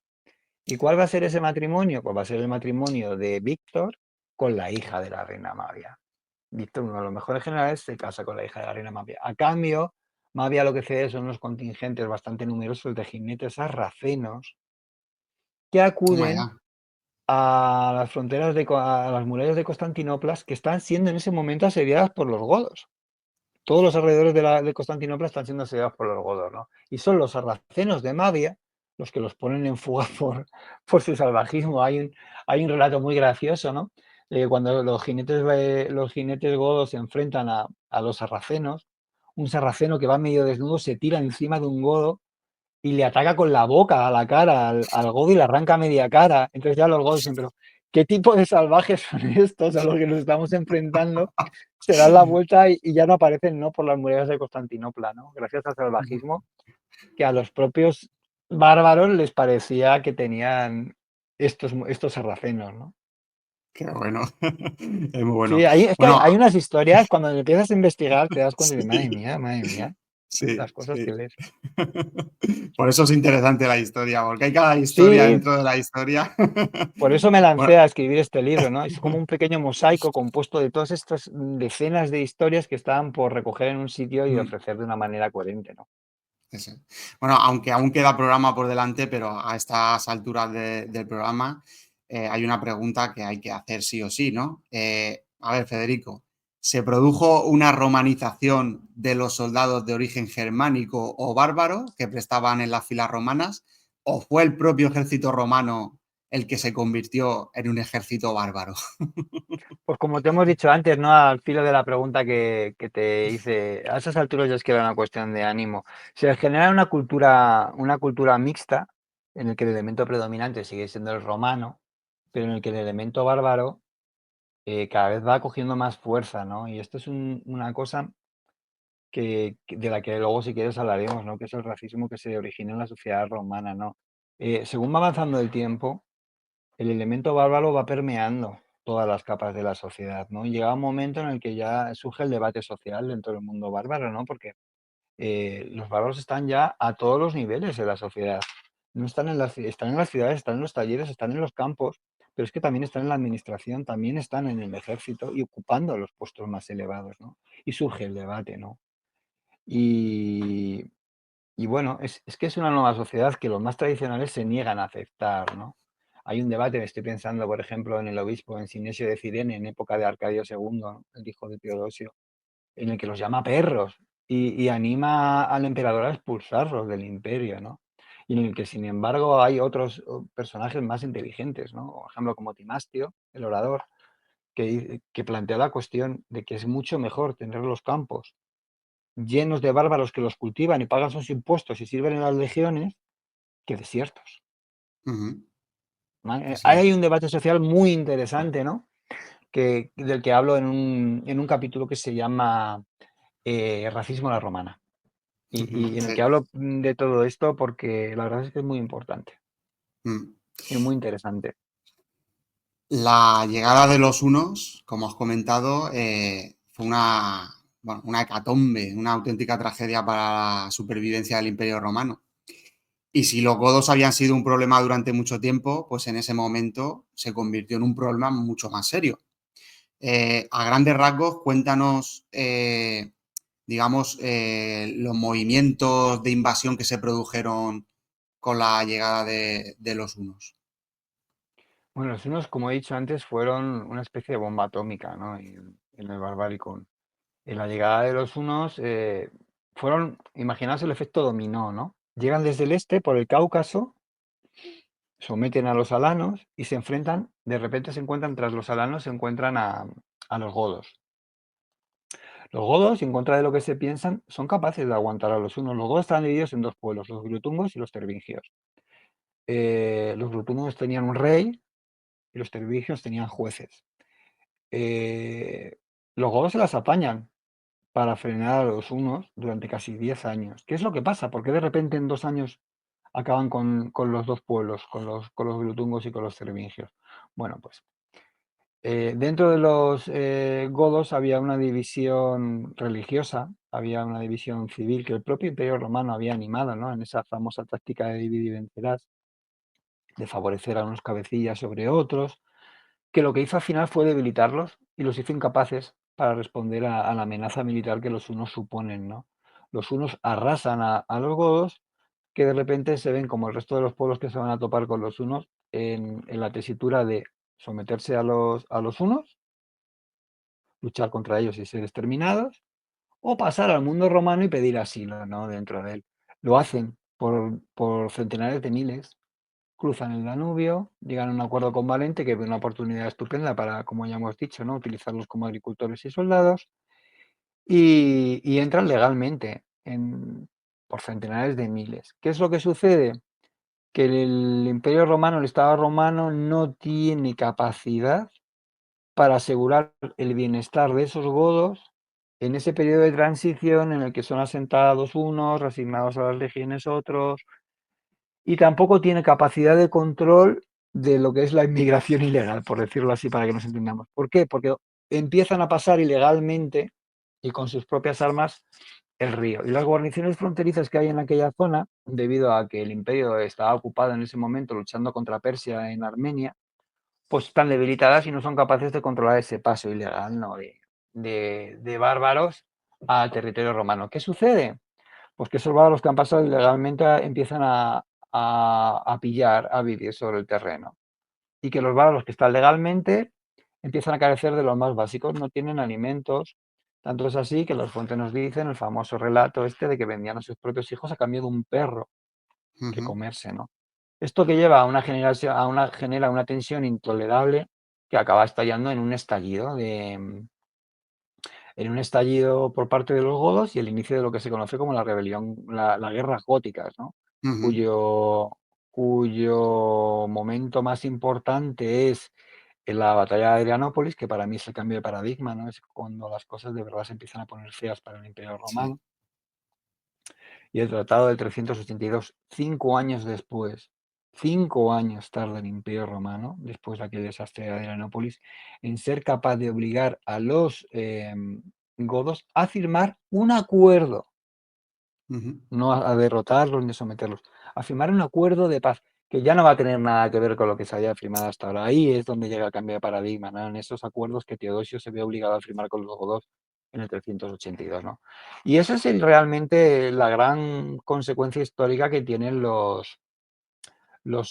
¿Y cuál va a ser ese matrimonio? Pues va a ser el matrimonio de Víctor con la hija de la reina Mavia. Víctor, uno de los mejores generales, se casa con la hija de la reina Mavia. A cambio, Mavia lo que cede son unos contingentes bastante numerosos de jinetes sarracenos que Toma acuden ya. a las fronteras a las murallas de Constantinopla, que están siendo en ese momento asediadas por los godos. Todos los alrededores de Constantinopla están siendo asediados por los godos, ¿no? Y son los sarracenos de Mavia los que los ponen en fuga por su salvajismo. Hay un relato muy gracioso, ¿no? Cuando los jinetes godos se enfrentan a los sarracenos, un sarraceno que va medio desnudo se tira encima de un godo y le ataca con la boca a la cara al godo y le arranca media cara. Entonces ya los godos dicen, pero ¿qué tipo de salvajes son estos a los que nos estamos enfrentando? Se dan la vuelta y ya no aparecen, ¿no? Por las murallas de Constantinopla, ¿no? Gracias al salvajismo que a los propios bárbaros les parecía que tenían estos sarracenos, ¿no? Qué bueno. Es muy bueno. Sí, es que Bueno, hay unas historias, cuando empiezas a investigar, te das cuenta de, sí, madre mía, sí, las cosas que sí. lees. Por eso es interesante la historia, porque hay cada historia Sí, dentro de la historia. por eso me lancé Bueno, a escribir este libro, ¿no? Es como un pequeño mosaico compuesto de todas estas decenas de historias que estaban por recoger en un sitio y mm, ofrecer de una manera coherente, ¿no? eso. Bueno, aunque aún queda programa por delante, pero a estas alturas del programa hay una pregunta que hay que hacer sí o sí, ¿no? A ver, Federico, ¿se produjo una romanización de los soldados de origen germánico o bárbaro que prestaban en las filas romanas? ¿O fue el propio ejército romano el que se convirtió en un ejército bárbaro? Pues como te hemos dicho antes, ¿no? Al filo de la pregunta que te hice, a esas alturas ya es que era una cuestión de ánimo. Se genera una cultura mixta en el que el elemento predominante sigue siendo el romano, pero en el que el elemento bárbaro cada vez va cogiendo más fuerza, ¿no? Y esto es una cosa de la que luego si quieres hablaremos, ¿no? Que es el racismo que se origina en la sociedad romana, ¿no? Según va avanzando el tiempo, el elemento bárbaro va permeando todas las capas de la sociedad, ¿no? Y llega un momento en el que ya surge el debate social dentro del mundo bárbaro, ¿no? Porque los bárbaros están ya a todos los niveles de la sociedad. No están están en las ciudades, están en los talleres, están en los campos, pero es que también están en la administración, también están en el ejército y ocupando los puestos más elevados, ¿no? Y surge el debate, ¿no? Y, y bueno, es que es una nueva sociedad que los más tradicionales se niegan a aceptar, ¿no? Hay un debate, estoy pensando, por ejemplo, en el obispo, en Sinesio de Cirene, en época de Arcadio II, ¿no? El hijo de Teodosio, en el que los llama perros y anima al emperador a expulsarlos del imperio, ¿no? Y en el que, sin embargo, hay otros personajes más inteligentes, ¿no? Por ejemplo, como Timastio, el orador, que plantea la cuestión de que es mucho mejor tener los campos llenos de bárbaros que los cultivan y pagan sus impuestos y sirven en las legiones, que desiertos. Ujú. ¿Vale? Así Ahí es. hay un debate social muy interesante, ¿no? Del que hablo en un capítulo que se llama Racismo a la Romana. Ujú. Y en el que Sí. hablo de todo esto porque la verdad es que es muy importante Mm. y muy interesante. La llegada de los hunos, como has comentado, fue bueno, una hecatombe, una auténtica tragedia para la supervivencia del Imperio Romano. Y si los godos habían sido un problema durante mucho tiempo, pues en ese momento se convirtió en un problema mucho más serio. A grandes rasgos, cuéntanos, digamos, los movimientos de invasión que se produjeron con la llegada de los hunos. Bueno, los hunos, como he dicho antes, fueron una especie de bomba atómica, ¿no? En el Barbaricón. En la llegada de los hunos imaginaos el efecto dominó, ¿no? Llegan desde el este por el Cáucaso, someten a los alanos y se enfrentan, de repente se encuentran, tras los alanos, se encuentran a los godos. Los godos, en contra de lo que se piensan, son capaces de aguantar a los hunos. Los godos estaban divididos en dos pueblos, los glutungos y los tervingios. Los glutungos tenían un rey y los tervingios tenían jueces. Eh, los godos se las apañan para frenar a los hunos durante casi 10 años. ¿Qué es lo que pasa? ¿Por qué de repente en 2 años acaban con los dos pueblos, con los glutungos y con los tervingios? Bueno, pues dentro de los godos había una división religiosa, había una división civil que el propio Imperio Romano había animado, ¿no? En esa famosa táctica de dividir y vencerás, de favorecer a unos cabecillas sobre otros, que lo que hizo al final fue debilitarlos y los hizo incapaces para responder a la amenaza militar que los hunos suponen, ¿no? Los hunos arrasan a los godos, que de repente se ven como el resto de los pueblos que se van a topar con los hunos en la tesitura de someterse a los hunos, luchar contra ellos y ser exterminados, o pasar al mundo romano y pedir asilo, ¿no? Dentro de él. Lo hacen por centenares de miles, cruzan el Danubio, llegan a un acuerdo con Valente, que es una oportunidad estupenda para, como ya hemos dicho, ¿no? Utilizarlos como agricultores y soldados, y entran legalmente por centenares de miles. ¿Qué es lo que sucede? Que el Imperio Romano, el Estado romano, no tiene capacidad para asegurar el bienestar de esos godos en ese periodo de transición en el que son asentados unos, resignados a las legiones otros, y tampoco tiene capacidad de control de lo que es la inmigración ilegal, por decirlo así, para que nos entendamos. ¿Por qué? Porque empiezan a pasar ilegalmente y con sus propias armas el río. Y las guarniciones fronterizas que hay en aquella zona, debido a que el imperio estaba ocupado en ese momento luchando contra Persia en Armenia, pues están debilitadas y no son capaces de controlar ese paso ilegal, ¿no? de bárbaros al territorio romano. ¿Qué sucede? Pues que esos bárbaros que han pasado ilegalmente empiezan a pillar, a vivir sobre el terreno. Y que los bárbaros que están legalmente empiezan a carecer de los más básicos, no tienen alimentos. Tanto es así que los fuentes nos dicen el famoso relato este de que vendían a sus propios hijos a cambio de un perro que Ujú. comerse, ¿no? Esto que lleva a una generación, genera una tensión intolerable que acaba estallando en un estallido por parte de los godos y el inicio de lo que se conoce como la rebelión, las guerras góticas, ¿no? Ujú. Cuyo, cuyo momento más importante es en la batalla de Adrianópolis, que para mí es el cambio de paradigma, ¿no? Es cuando las cosas de verdad se empiezan a poner feas para el Imperio Sí. Romano. Y el Tratado del 382, 5 años después, 5 años tarda el Imperio Romano, después de aquel desastre de Adrianópolis, en ser capaz de obligar a los godos a firmar un acuerdo, Ujú. no a derrotarlos ni a someterlos, a firmar un acuerdo de paz, que ya no va a tener nada que ver con lo que se haya firmado hasta ahora. Ahí es donde llega el cambio de paradigma, ¿no? En esos acuerdos que Teodosio se ve obligado a firmar con los godos en el 382, ¿no? Y esa es realmente la gran consecuencia histórica que tienen los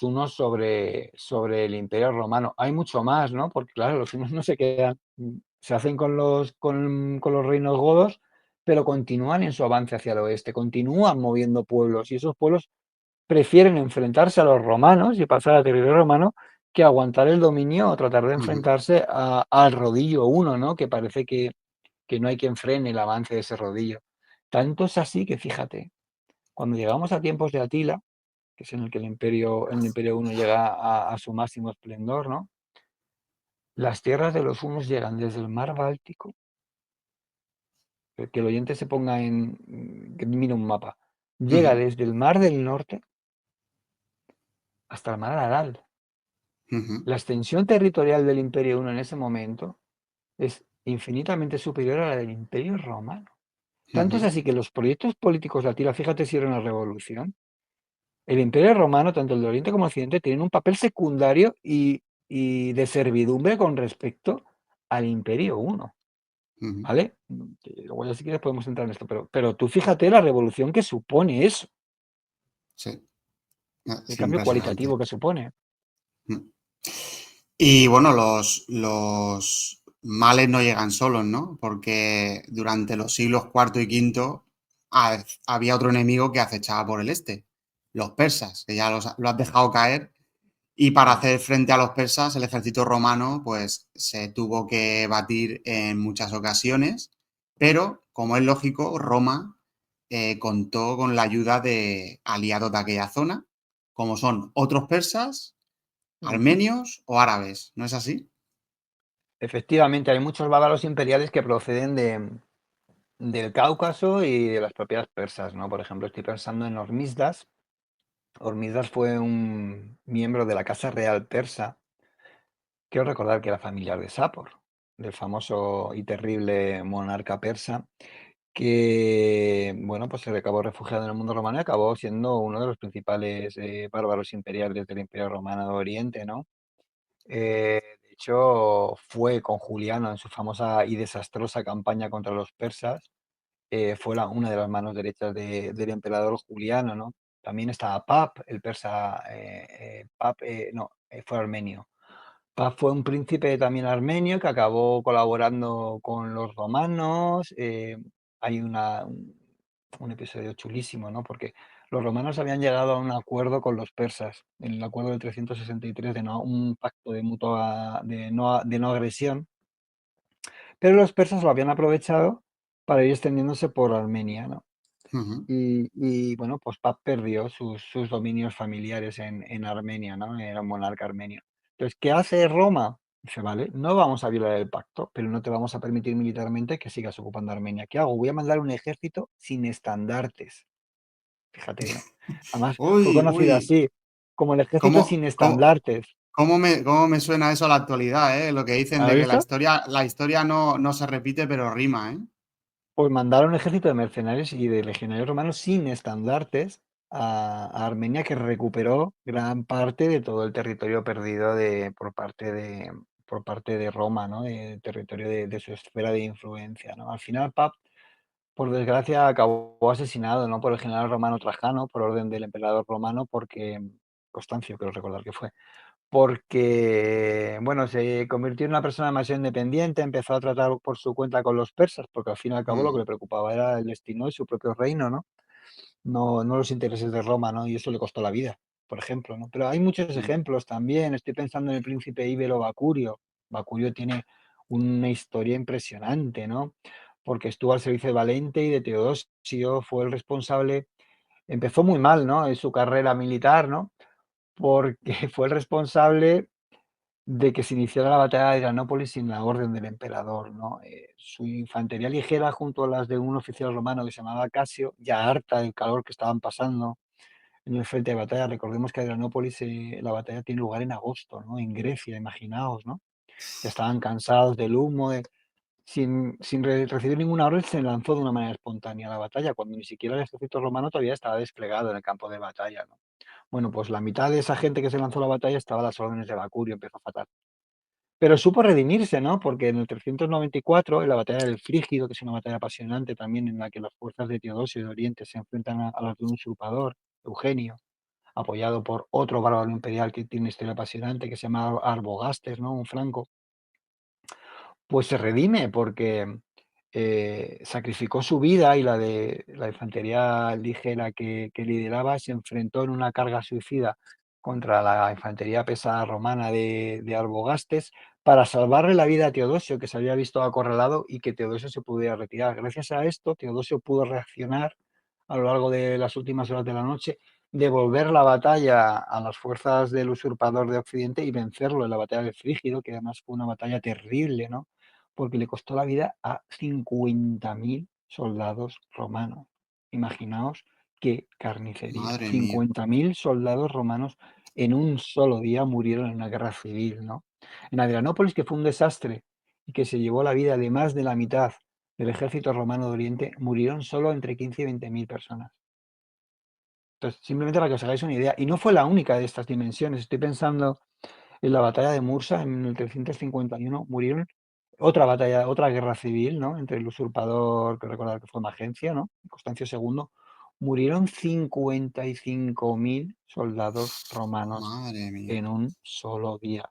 hunos sobre el Imperio Romano. Hay mucho más, ¿no? Porque claro, los hunos no se quedan, se hacen con los reinos godos, pero continúan en su avance hacia el oeste, continúan moviendo pueblos y esos pueblos prefieren enfrentarse a los romanos y pasar a territorio romano que aguantar el dominio o tratar de Ujú. enfrentarse al rodillo uno, ¿no? Que parece que no hay quien frene el avance de ese rodillo. Tanto es así que, fíjate, cuando llegamos a tiempos de Atila, que es en el que el Imperio Uno llega a su máximo esplendor, ¿no? Las tierras de los hunos llegan desde el mar Báltico, que el oyente se ponga que mire un mapa, llega Ujú, desde el mar del norte hasta el mar Aral. ujú, La extensión territorial del Imperio Uno en ese momento es infinitamente superior a la del Imperio Romano. Tanto es ujú, así que los proyectos políticos de Atila, fíjate si era una revolución, el Imperio Romano, tanto el de Oriente como el Occidente, tienen un papel secundario y de servidumbre con respecto al Imperio Uno, ujú. ¿vale? Luego ya si quieres podemos entrar en esto, pero tú fíjate la revolución que supone eso, Sí, el es cambio impresionante. cualitativo que supone. Mm. Y bueno, los males no llegan solos, ¿no? Porque durante los siglos cuarto y quinto había otro enemigo que acechaba por el este, los persas, que ya lo has dejado caer. Y para Mm. hacer frente a los persas, el ejército romano pues se tuvo que batir en muchas ocasiones, pero como es lógico, Roma contó con la ayuda de aliados de aquella zona, como son otros persas, Ujú. armenios o árabes, ¿no es así? Efectivamente, hay muchos bárbaros imperiales que proceden del Cáucaso y de las propiedades persas, ¿no? Por ejemplo, estoy pensando en Hormisdas. Hormisdas fue un miembro de la Casa Real persa. Quiero recordar que era familiar de Sapor, del famoso y terrible monarca persa, que, bueno, pues se acabó refugiado en el mundo romano y acabó siendo uno de los principales bárbaros imperiales del Imperio Romano de Oriente, ¿no? De hecho, fue con Juliano en su famosa y desastrosa campaña contra los persas, fue una de las manos derechas del emperador Juliano, ¿no? También estaba Pap, el persa, Pap, no, fue armenio. Pap fue un príncipe también armenio que acabó colaborando con los romanos. Hay un episodio chulísimo, ¿no? Porque los romanos habían llegado a un acuerdo con los persas, en el acuerdo de 363 un pacto de mutua, de no agresión, pero los persas lo habían aprovechado para ir extendiéndose por Armenia, ¿no? Ujú, Bueno, pues Pap perdió sus dominios familiares en Armenia, ¿no? Era un monarca armenio. Entonces, ¿qué hace Roma? Dice, vale, no vamos a violar el pacto, pero no te vamos a permitir militarmente que sigas ocupando Armenia. ¿Qué hago? Voy a mandar un ejército sin estandartes. Fíjate, ¿no? Además, fue Uy, conocido uy, así, como el ejército ¿cómo, sin cómo, estandartes. cómo me suena eso a la actualidad, ¿eh? Lo que dicen ¿Has de que visto? la historia no se repite, pero rima, ¿eh? Pues mandaron un ejército de mercenarios y de legionarios romanos sin estandartes a Armenia, que recuperó gran parte de todo el territorio perdido por parte de Roma, ¿no? De territorio de su esfera de influencia, ¿no? Al final, Pap, por desgracia, acabó asesinado, ¿no? Por el general romano Trajano, por orden del emperador romano, porque Constancio, creo recordar que fue, porque, bueno, se convirtió en una persona demasiado independiente, empezó a tratar por su cuenta con los persas, porque al fin y al cabo lo que Mm, le preocupaba era el destino de su propio reino, ¿no? No los intereses de Roma, ¿no? Y eso le costó la vida, por ejemplo, ¿no? Pero hay muchos mm, ejemplos también. Estoy pensando en el príncipe íbero Bacurio. Bacurio tiene una historia impresionante, ¿no? Porque estuvo al servicio de Valente y de Teodosio, fue el responsable, empezó muy mal, ¿no? En su carrera militar, ¿no? Porque fue el responsable de que se iniciara la batalla de Adrianópolis sin la orden del emperador, ¿no? Su infantería ligera, junto a las de un oficial romano que se llamaba Casio, ya harta del calor que estaban pasando en el frente de batalla. Recordemos que Adrianópolis, la batalla tiene lugar en agosto, ¿no? En Grecia, imaginaos, ¿no? Ya estaban cansados del humo, sin recibir ninguna orden, se lanzó de una manera espontánea a la batalla, cuando ni siquiera el ejército romano todavía estaba desplegado en el campo de batalla, ¿no? Bueno, pues la mitad de esa gente que se lanzó a la batalla estaba a las órdenes de Bacurio, empezó fatal. Pero supo redimirse, ¿no? Porque en el 394, en la batalla del Frígido, que es una batalla apasionante también, en la que las fuerzas de Teodosio de Oriente se enfrentan a las de un usurpador, Eugenio, apoyado por otro bárbaro imperial que tiene una historia apasionante, que se llama Arbogastes, ¿no? Un franco, pues se redime porque sacrificó su vida y la de la infantería ligera que lideraba, se enfrentó en una carga suicida contra la infantería pesada romana de Arbogastes, para salvarle la vida a Teodosio, que se había visto acorralado y que Teodosio se pudiera retirar. Gracias a esto, Teodosio pudo reaccionar a lo largo de las últimas horas de la noche, devolver la batalla a las fuerzas del usurpador de Occidente y vencerlo en la batalla de Frígido, que además fue una batalla terrible, ¿no? Porque le costó la vida a 50.000 soldados romanos. Imaginaos qué carnicería. Madre mía. 50.000 soldados romanos en un solo día murieron en una guerra civil, ¿no? En Adrianópolis, que fue un desastre y que se llevó la vida de más de la mitad del ejército romano de Oriente, murieron solo entre 15 y 20.000 personas. Entonces, simplemente para que os hagáis una idea. Y no fue la única de estas dimensiones. Estoy pensando en la batalla de Mursa en el 351. Murieron otra batalla, otra guerra civil, ¿no? Entre el usurpador, que recordar que fue Magencio, ¿no? Constancio II. Murieron 55.000 soldados romanos Madre mía. en un solo día.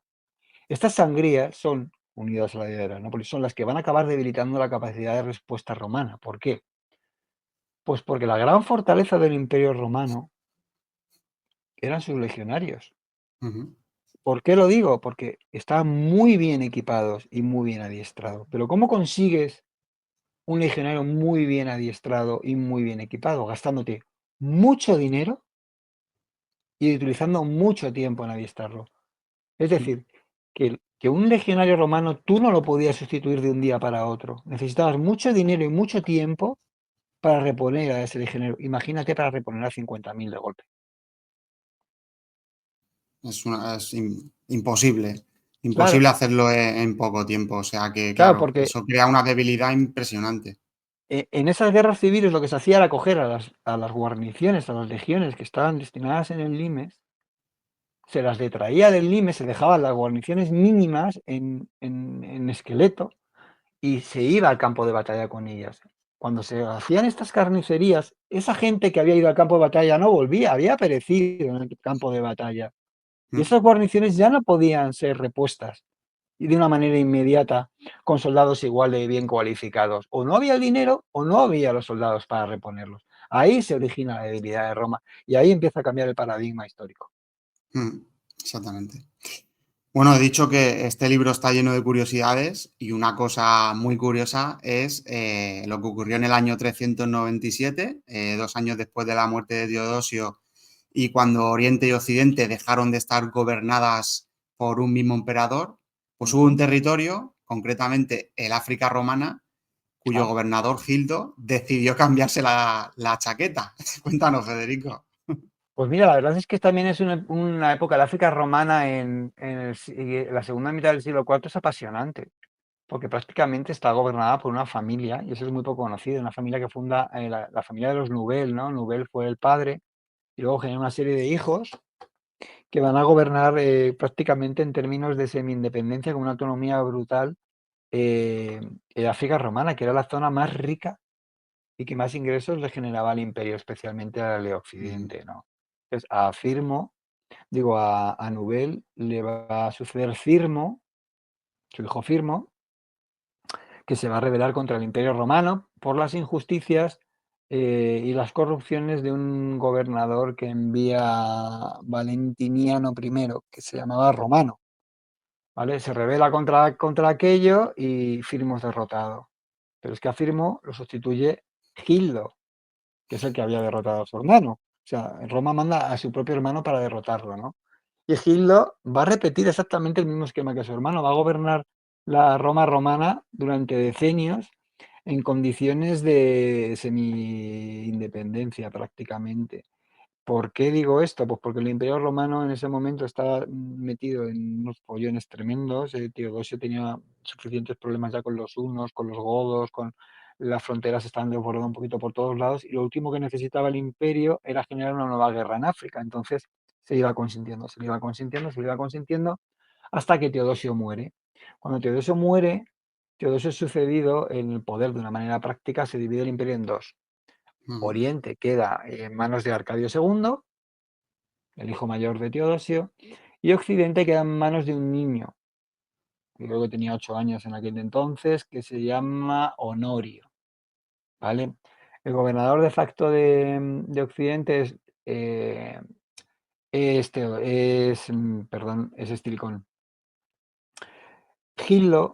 Estas sangrías son, unidas a la idea de Adrianópolis, son las que van a acabar debilitando la capacidad de respuesta romana. ¿Por qué? Pues porque la gran fortaleza del Imperio Romano eran sus legionarios. Ujú. ¿Por qué lo digo? Porque estaban muy bien equipados y muy bien adiestrados. Pero ¿cómo consigues un legionario muy bien adiestrado y muy bien equipado? Gastándote mucho dinero y utilizando mucho tiempo en adiestrarlo. Es decir, que un legionario romano tú no lo podías sustituir de un día para otro. Necesitabas mucho dinero y mucho tiempo para reponer a ese legionario. Imagínate para reponer a 50.000 de golpe. Es imposible. Claro, Imposible hacerlo en poco tiempo. O sea que, claro, claro, porque eso crea una debilidad impresionante. en esas guerras civiles lo que se hacía era coger a las guarniciones, a las legiones que estaban destinadas en el limes, se las detraía del limes, se dejaban las guarniciones mínimas en esqueleto y se iba al campo de batalla con ellas. Cuando se hacían estas carnicerías, esa gente que había ido al campo de batalla no volvía, había perecido en el campo de batalla. Y Mm, esas guarniciones ya no podían ser repuestas y de una manera inmediata con soldados igual de bien cualificados. O no había el dinero o no había los soldados para reponerlos. Ahí se origina la debilidad de Roma y ahí empieza a cambiar el paradigma histórico. mm, exactamente. Bueno, he dicho que este libro está lleno de curiosidades y una cosa muy curiosa es lo que ocurrió en el año 397, 2 años después de la muerte de Teodosio y cuando Oriente y Occidente dejaron de estar gobernadas por un mismo emperador, pues hubo un Ujú. territorio, concretamente el África romana, cuyo Ah, gobernador Gildo decidió cambiarse la chaqueta. Cuéntanos, Federico. pues mira, la verdad es que también es una época, la África romana en la segunda mitad del siglo IV es apasionante, porque prácticamente está gobernada por una familia, y eso es muy poco conocido, una familia que funda la familia de los Nubel, ¿no? Nubel fue el padre, y luego genera una serie de hijos que van a gobernar prácticamente en términos de semi-independencia con una autonomía brutal en África romana, que era la zona más rica y que más ingresos le generaba al imperio, especialmente al de Mm, Occidente, ¿no? Entonces, a Nubel le va a suceder Firmo, su hijo Firmo, que se va a rebelar contra el imperio romano por las injusticias y las corrupciones de un gobernador que envía Valentiniano I, que se llamaba Romano. ¿Vale? Se rebela contra aquello y Firmo es derrotado. Pero es que a Firmo lo sustituye Gildo, que es el que había derrotado a su hermano. O sea, Roma manda a su propio hermano para derrotarlo, ¿no? Y Gildo va a repetir exactamente el mismo esquema que su hermano, va a gobernar la Roma romana durante decenios en condiciones de semi-independencia prácticamente. ¿Por qué digo esto? Pues porque el Imperio Romano en ese momento estaba metido en unos follones tremendos. Teodosio tenía suficientes problemas ya con los hunos, con los godos, con las fronteras estaban desbordadas un poquito por todos lados y lo último que necesitaba el imperio era generar una nueva guerra en África. Entonces se iba consintiendo, se iba consintiendo, se iba consintiendo hasta que Teodosio muere. Cuando Teodosio muere, Teodosio es sucedido en el poder de una manera práctica, se divide el imperio en dos. mm, Oriente queda en manos de Arcadio II, el hijo mayor de Teodosio, y Occidente queda en manos de un niño, que creo que tenía 8 años en aquel entonces, que se llama Honorio, ¿vale? El gobernador de facto de Occidente eh, perdón, es Estilicón. Hitler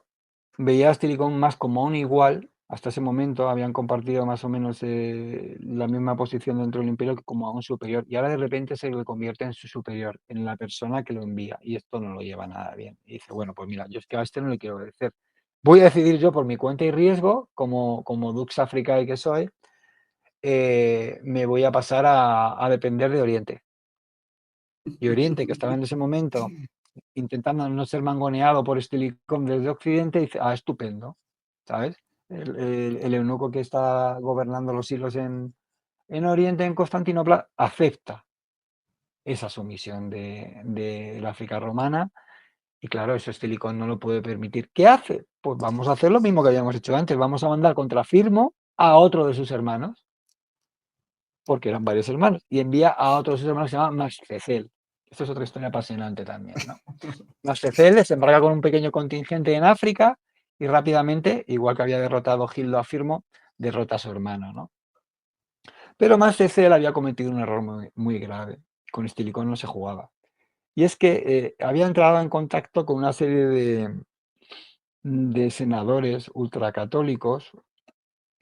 veía a Stilicón más como un igual. Hasta ese momento habían compartido más o menos la misma posición dentro del imperio que como a un superior. Y ahora de repente se le convierte en su superior, en la persona que lo envía. Y esto no lo lleva nada bien. Y dice, bueno, pues mira, yo es que a este no le quiero obedecer. Voy a decidir yo por mi cuenta y riesgo, como Dux Africae que soy, me voy a pasar a depender de Oriente. Y Oriente, que estaba en ese momento intentando no ser mangoneado por Stilicón desde Occidente, dice, ah, estupendo, ¿sabes? El eunuco que está gobernando los hilos en Oriente, en Constantinopla, acepta esa sumisión de la África romana y claro, eso Stilicón no lo puede permitir. ¿Qué hace? Pues vamos a hacer lo mismo que habíamos hecho antes, vamos a mandar contra Firmo a otro de sus hermanos, porque eran varios hermanos, y envía a otro de sus hermanos que se llama Mascecel. Esto es otra historia apasionante también, ¿no? Mascecel desembarca con un pequeño contingente en África y rápidamente, igual que había derrotado Gildo a Firmo, derrota a su hermano, ¿no? Pero Mascecel había cometido un error muy grave. Con Estilicón no se jugaba. Y es que había entrado en contacto con una serie de senadores ultracatólicos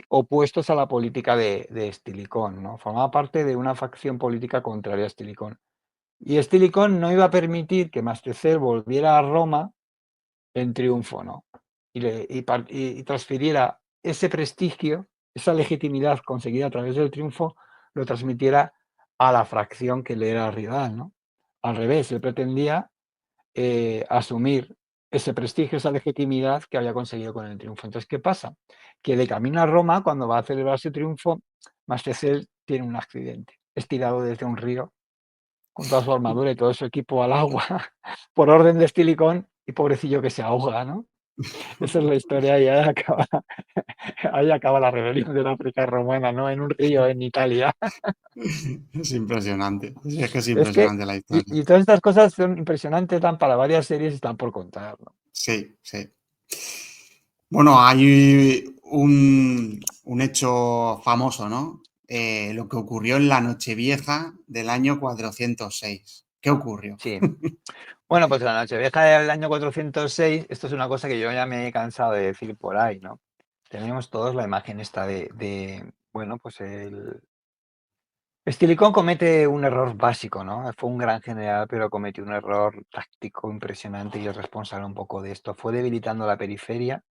opuestos a la política de Estilicón, ¿no? Formaba parte de una facción política contraria a Estilicón. Y Estilicón no iba a permitir que Mascecel volviera a Roma en triunfo, ¿no? Y transfiriera ese prestigio, esa legitimidad conseguida a través del triunfo, lo transmitiera a la fracción que le era rival, ¿no? Al revés, él pretendía asumir ese prestigio, esa legitimidad que había conseguido con el triunfo. Entonces, ¿qué pasa? Que de camino a Roma, cuando va a celebrar su triunfo, Mascecel tiene un accidente. Es tirado desde un río con toda su armadura y todo su equipo al agua por orden de Estilicón y pobrecillo que se ahoga, ¿no? Esa es la historia y ahí acaba la rebelión de la África romana, ¿no? En un río en Italia. Es impresionante. Es que es Es que, impresionante la historia. y todas estas cosas son impresionantes, dan para varias series y están por contar, ¿no? Sí, sí. Bueno, hay un hecho famoso, ¿no? Lo que ocurrió en la Nochevieja del año 406. ¿Qué ocurrió? Sí. Bueno, pues la Nochevieja del año 406, esto es una cosa que yo ya me he cansado de decir por ahí, ¿no? Tenemos todos la imagen esta bueno, pues Estilicón comete un error básico, ¿no? Fue un gran general, pero cometió un error táctico impresionante y es responsable un poco de esto. Fue debilitando la periferia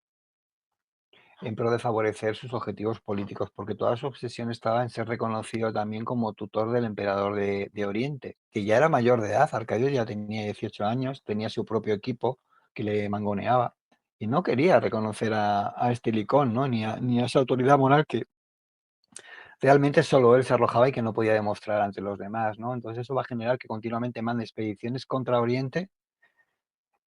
en pro de favorecer sus objetivos políticos, porque toda su obsesión estaba en ser reconocido también como tutor del emperador de Oriente, que ya era mayor de edad. Arcadio ya tenía 18 años, tenía su propio equipo que le mangoneaba y no quería reconocer a Estilicón, ¿no? Ni a esa autoridad moral que realmente solo él se arrojaba y que no podía demostrar ante los demás, ¿no? Entonces eso va a generar que continuamente mande expediciones contra Oriente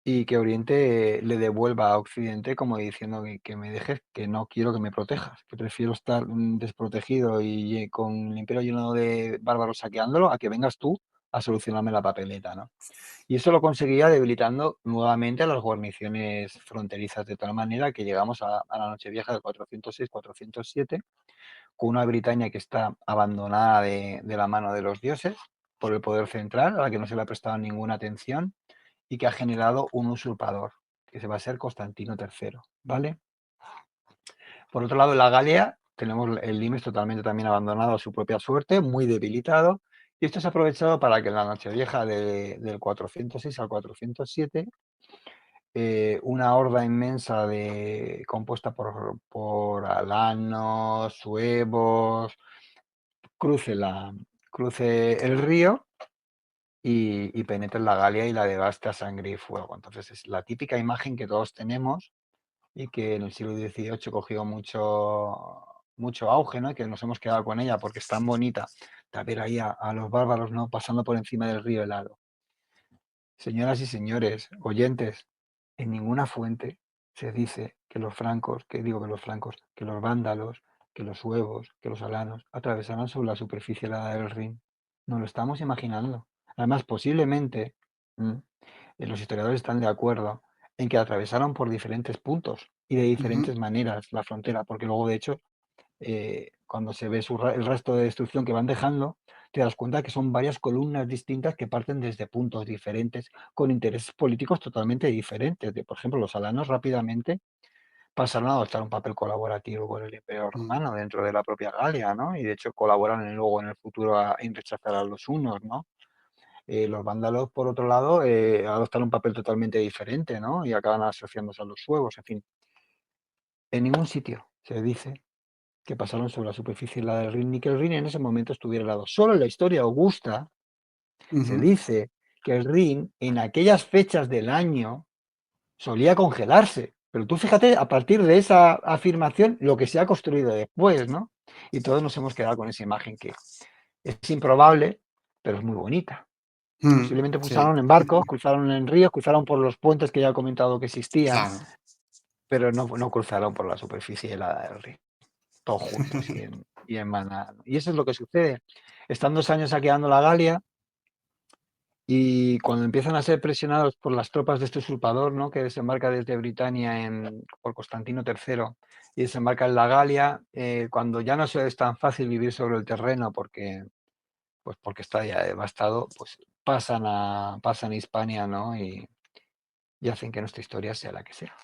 y que Oriente le devuelva a Occidente como diciendo que me dejes, que no quiero que me protejas, que prefiero estar desprotegido y con el imperio lleno de bárbaros saqueándolo a que vengas tú a solucionarme la papeleta, ¿no? Y eso lo conseguía debilitando nuevamente a las guarniciones fronterizas, de tal manera que llegamos a la Nochevieja del 406-407 con una Britania que está abandonada de la mano de los dioses por el poder central, a la que no se le ha prestado ninguna atención y que ha generado un usurpador, que se va a ser Constantino III, ¿vale? Por otro lado, en la Galia tenemos el Limes totalmente también abandonado a su propia suerte, muy debilitado, y esto es aprovechado para que en la Nochevieja del 406 al 407 una horda inmensa compuesta por alanos, suevos, cruce, cruce el río y penetre en la Galia y la devaste a sangre y fuego. Entonces es la típica imagen que todos tenemos y que en el siglo XVIII cogió mucho auge, ¿no? Y que nos hemos quedado con ella porque es tan bonita de ver ahí a los bárbaros, ¿no? Pasando por encima del río helado. Señoras y señores, oyentes, en ninguna fuente se dice que los francos, que los vándalos, que los suevos, que los alanos atravesaron sobre la superficie helada del Rin. Nos lo estamos imaginando. Además, posiblemente, los historiadores están de acuerdo en que atravesaron por diferentes puntos y de Ujú. diferentes maneras la frontera, porque luego, de hecho, cuando se ve el resto de destrucción que van dejando, te das cuenta que son varias columnas distintas que parten desde puntos diferentes, con intereses políticos totalmente diferentes. Por ejemplo, los alanos rápidamente pasaron a adoptar un papel colaborativo con el Imperio mm, Romano dentro de la propia Galia, ¿no? Y de hecho colaboran luego en el futuro en rechazar a los hunos, ¿no? Los vándalos, por otro lado, adoptan un papel totalmente diferente, ¿no? Y acaban asociándose a los suevos, en fin. En ningún sitio se dice que pasaron sobre la superficie helada del Rin, ni que el Rin en ese momento estuviera helado. Solo en la historia augusta se ujú, dice que el Rin en aquellas fechas del año solía congelarse. Pero tú fíjate, a partir de esa afirmación, lo que se ha construido después, ¿no? Y todos nos hemos quedado con esa imagen que es improbable, pero es muy bonita. Posiblemente sí, cruzaron en barcos, cruzaron en ríos, cruzaron por los puentes que ya he comentado que existían, claro. pero no cruzaron por la superficie helada del río, todos juntos y en manada. Y eso es lo que sucede. Están 2 años saqueando la Galia y cuando empiezan a ser presionados por las tropas de este usurpador, ¿no? Que desembarca desde Britania por Constantino III y desembarca en la Galia, cuando ya no es tan fácil vivir sobre el terreno porque está ya devastado, pues pasan a Hispania, ¿no? Y hacen que nuestra historia sea la que sea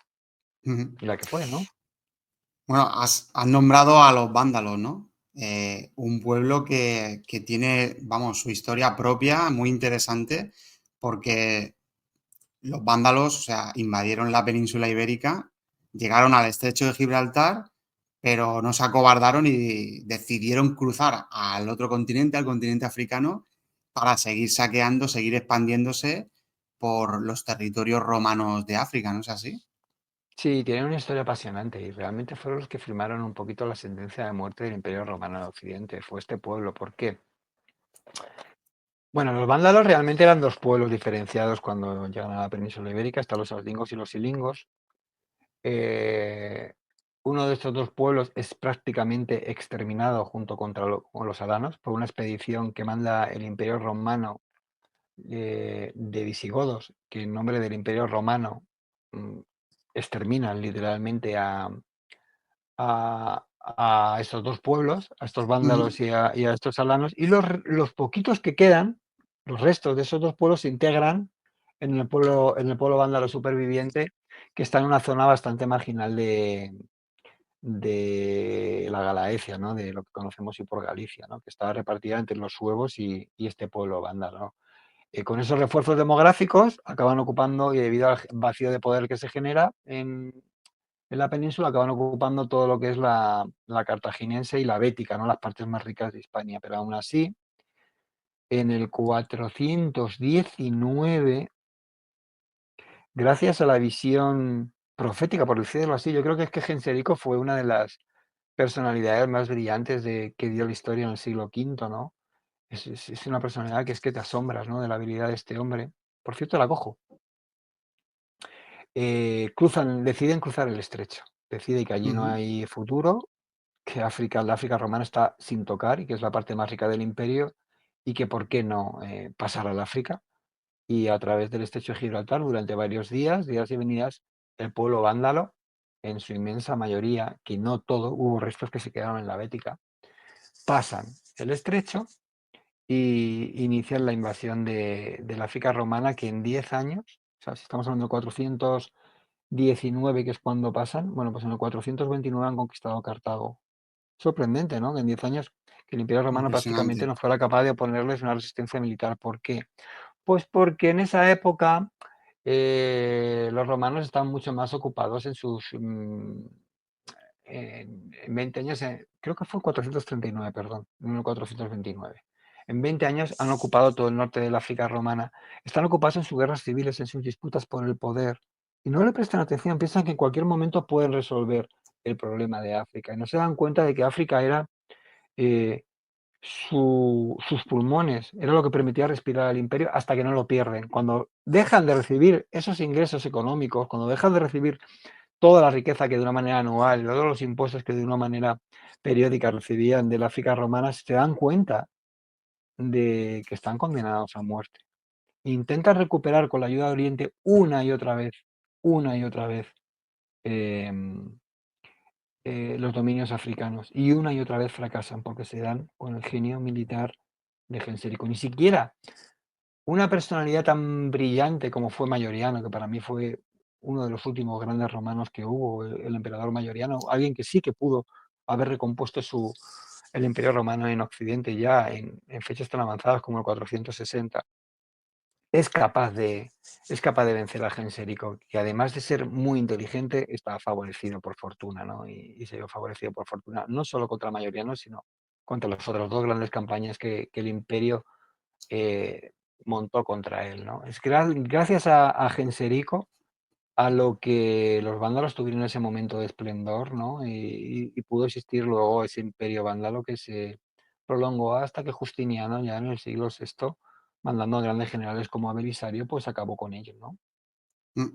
Ujú. y la que fue, ¿no? Bueno, has nombrado a los vándalos, ¿no? Un pueblo que tiene, vamos, su historia propia, muy interesante, porque los vándalos, o sea, invadieron la península ibérica, llegaron al estrecho de Gibraltar, pero no se acobardaron y decidieron cruzar al otro continente, al continente africano, para seguir saqueando, seguir expandiéndose por los territorios romanos de África, ¿no es así? Sí, tienen una historia apasionante y realmente fueron los que firmaron un poquito la sentencia de muerte del Imperio Romano en Occidente. Fue este pueblo. ¿Por qué? Bueno, los vándalos realmente eran dos pueblos diferenciados cuando llegan a la península ibérica. Están los aldingos y los ilingos. Eh, Uno de estos dos pueblos es prácticamente exterminado junto con los alanos por una expedición que manda el Imperio Romano de visigodos, que en nombre del Imperio Romano mm, exterminan literalmente a estos dos pueblos, a estos Ujú, vándalos y a estos alanos, y los poquitos que quedan, los restos de esos dos pueblos se integran en el pueblo vándalo superviviente, que está en una zona bastante marginal de la Galaecia, ¿no? De lo que conocemos hoy por Galicia, ¿no? Que estaba repartida entre los suevos y este pueblo vándalo, ¿no? Con esos refuerzos demográficos acaban ocupando, y debido al vacío de poder que se genera en la península, acaban ocupando todo lo que es la cartaginense y la bética, ¿no? Las partes más ricas de Hispania. Pero aún así, en el 419, gracias a la visión profética, por decirlo así, yo creo que es que Genserico fue una de las personalidades más brillantes que dio la historia en el siglo V, ¿no? Es una personalidad que es que te asombras, ¿no? De la habilidad de este hombre. Por cierto, la cojo. Deciden cruzar el estrecho. Decide que allí no ujú. hay futuro, que la África romana está sin tocar y que es la parte más rica del imperio, y que por qué no pasar al África. Y a través del estrecho de Gibraltar, durante varios días y venidas, el pueblo vándalo, en su inmensa mayoría, que no todo, hubo restos que se quedaron en la Bética, pasan el estrecho y inician la invasión de la África romana, que en 10 años, o sea, si estamos hablando de 419, que es cuando pasan, bueno, pues en el 429 han conquistado Cartago. Sorprendente, ¿no? Que en 10 años que el Imperio Romano prácticamente Impresionante. no fuera capaz de oponerles una resistencia militar. ¿Por qué? Pues porque en esa época los romanos estaban mucho más ocupados en 20 años, creo que fue 439, perdón, no 429. En 20 años han ocupado todo el norte del África romana. Están ocupados en sus guerras civiles, en sus disputas por el poder. Y no le prestan atención, piensan que en cualquier momento pueden resolver el problema de África. Y no se dan cuenta de que África era eh, sus pulmones, era lo que permitía respirar al imperio hasta que no lo pierden. Cuando dejan de recibir esos ingresos económicos, cuando dejan de recibir toda la riqueza que de una manera anual, todos los impuestos que de una manera periódica recibían de la África romana, se dan cuenta de que están condenados a muerte. Intentan recuperar con la ayuda de Oriente una y otra vez, em, los dominios africanos, y una y otra vez fracasan porque se dan con el genio militar de Genserico. Ni siquiera una personalidad tan brillante como fue Mayoriano, que para mí fue uno de los últimos grandes romanos que hubo, el emperador Mayoriano, alguien que sí que pudo haber recompuesto el Imperio Romano en Occidente ya en fechas tan avanzadas como el 460, es capaz de, es capaz de vencer a Genserico, que además de ser muy inteligente, estaba favorecido por fortuna, ¿no? Y se vio favorecido por fortuna, no solo contra Mayoriano, sino contra las otras dos grandes campañas que el imperio eh, montó contra él, ¿no? Es gracias a Genserico a lo que los vándalos tuvieron ese momento de esplendor, ¿no? Y pudo existir luego ese imperio vándalo que se prolongó hasta que Justiniano, ya en el siglo VI, mandando a grandes generales como a Belisario, pues acabó con ellos, ¿no? Mm.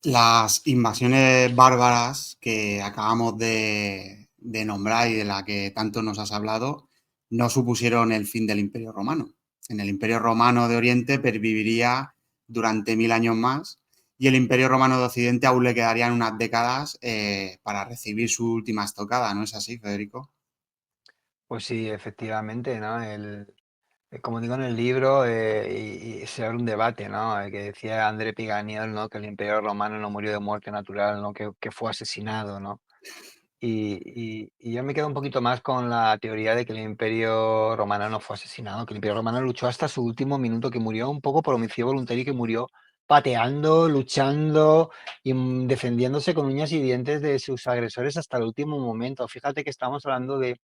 Las invasiones bárbaras que acabamos de nombrar y de la que tanto nos has hablado no supusieron el fin del Imperio Romano. En el Imperio Romano de Oriente perviviría durante 1000 años más y el Imperio Romano de Occidente aún le quedarían unas décadas para recibir su última estocada, ¿no es así, Federico? Pues sí, efectivamente, ¿no? Como digo en el libro, y se abre un debate, ¿no? Que decía André Piganiol, ¿no? Que el Imperio Romano no murió de muerte natural, ¿no? Que fue asesinado, ¿no? Y yo me quedo un poquito más con la teoría de que el Imperio Romano no fue asesinado, que el Imperio Romano luchó hasta su último minuto, que murió un poco por homicidio voluntario y que murió pateando, luchando y defendiéndose con uñas y dientes de sus agresores hasta el último momento. Fíjate que estamos hablando de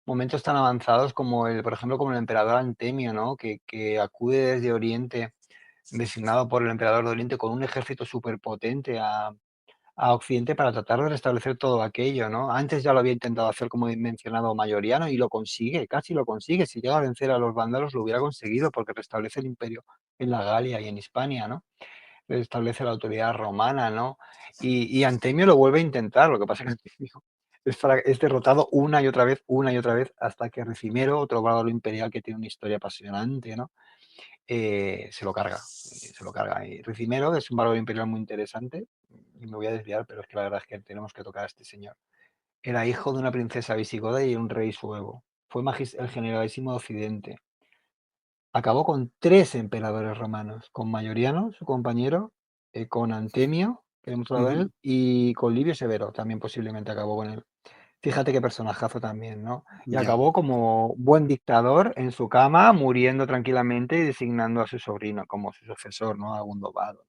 momentos tan avanzados como por ejemplo, como el emperador Antemio, ¿no? Que acude desde Oriente, designado por el emperador de Oriente, con un ejército superpotente a Occidente para tratar de restablecer todo aquello, ¿no? Antes ya lo había intentado hacer, como he mencionado, Mayoriano, y lo consigue, casi lo consigue. Si llega a vencer a los vándalos, lo hubiera conseguido, porque restablece el imperio en la Galia y en Hispania, ¿no? Restablece la autoridad romana, ¿no? Y Antemio lo vuelve a intentar, lo que pasa es que Antemio es derrotado una y otra vez, hasta que Ricimero, otro bárbaro imperial que tiene una historia apasionante, ¿no? Se lo carga, se lo carga. Y Ricimero es un bárbaro imperial muy interesante, y me voy a desviar, pero es que la verdad es que tenemos que tocar a este señor. Era hijo de una princesa visigoda y un rey suevo. Fue el generalísimo de Occidente. Acabó con 3 emperadores romanos, con Mayoriano, su compañero, con Antemio, que hemos hablado de Ujú. él, y con Livio Severo, también posiblemente acabó con él. Fíjate qué personajazo también, ¿no? Y Ya. acabó como buen dictador en su cama, muriendo tranquilamente y designando a su sobrino como su sucesor, ¿no? Agundobado.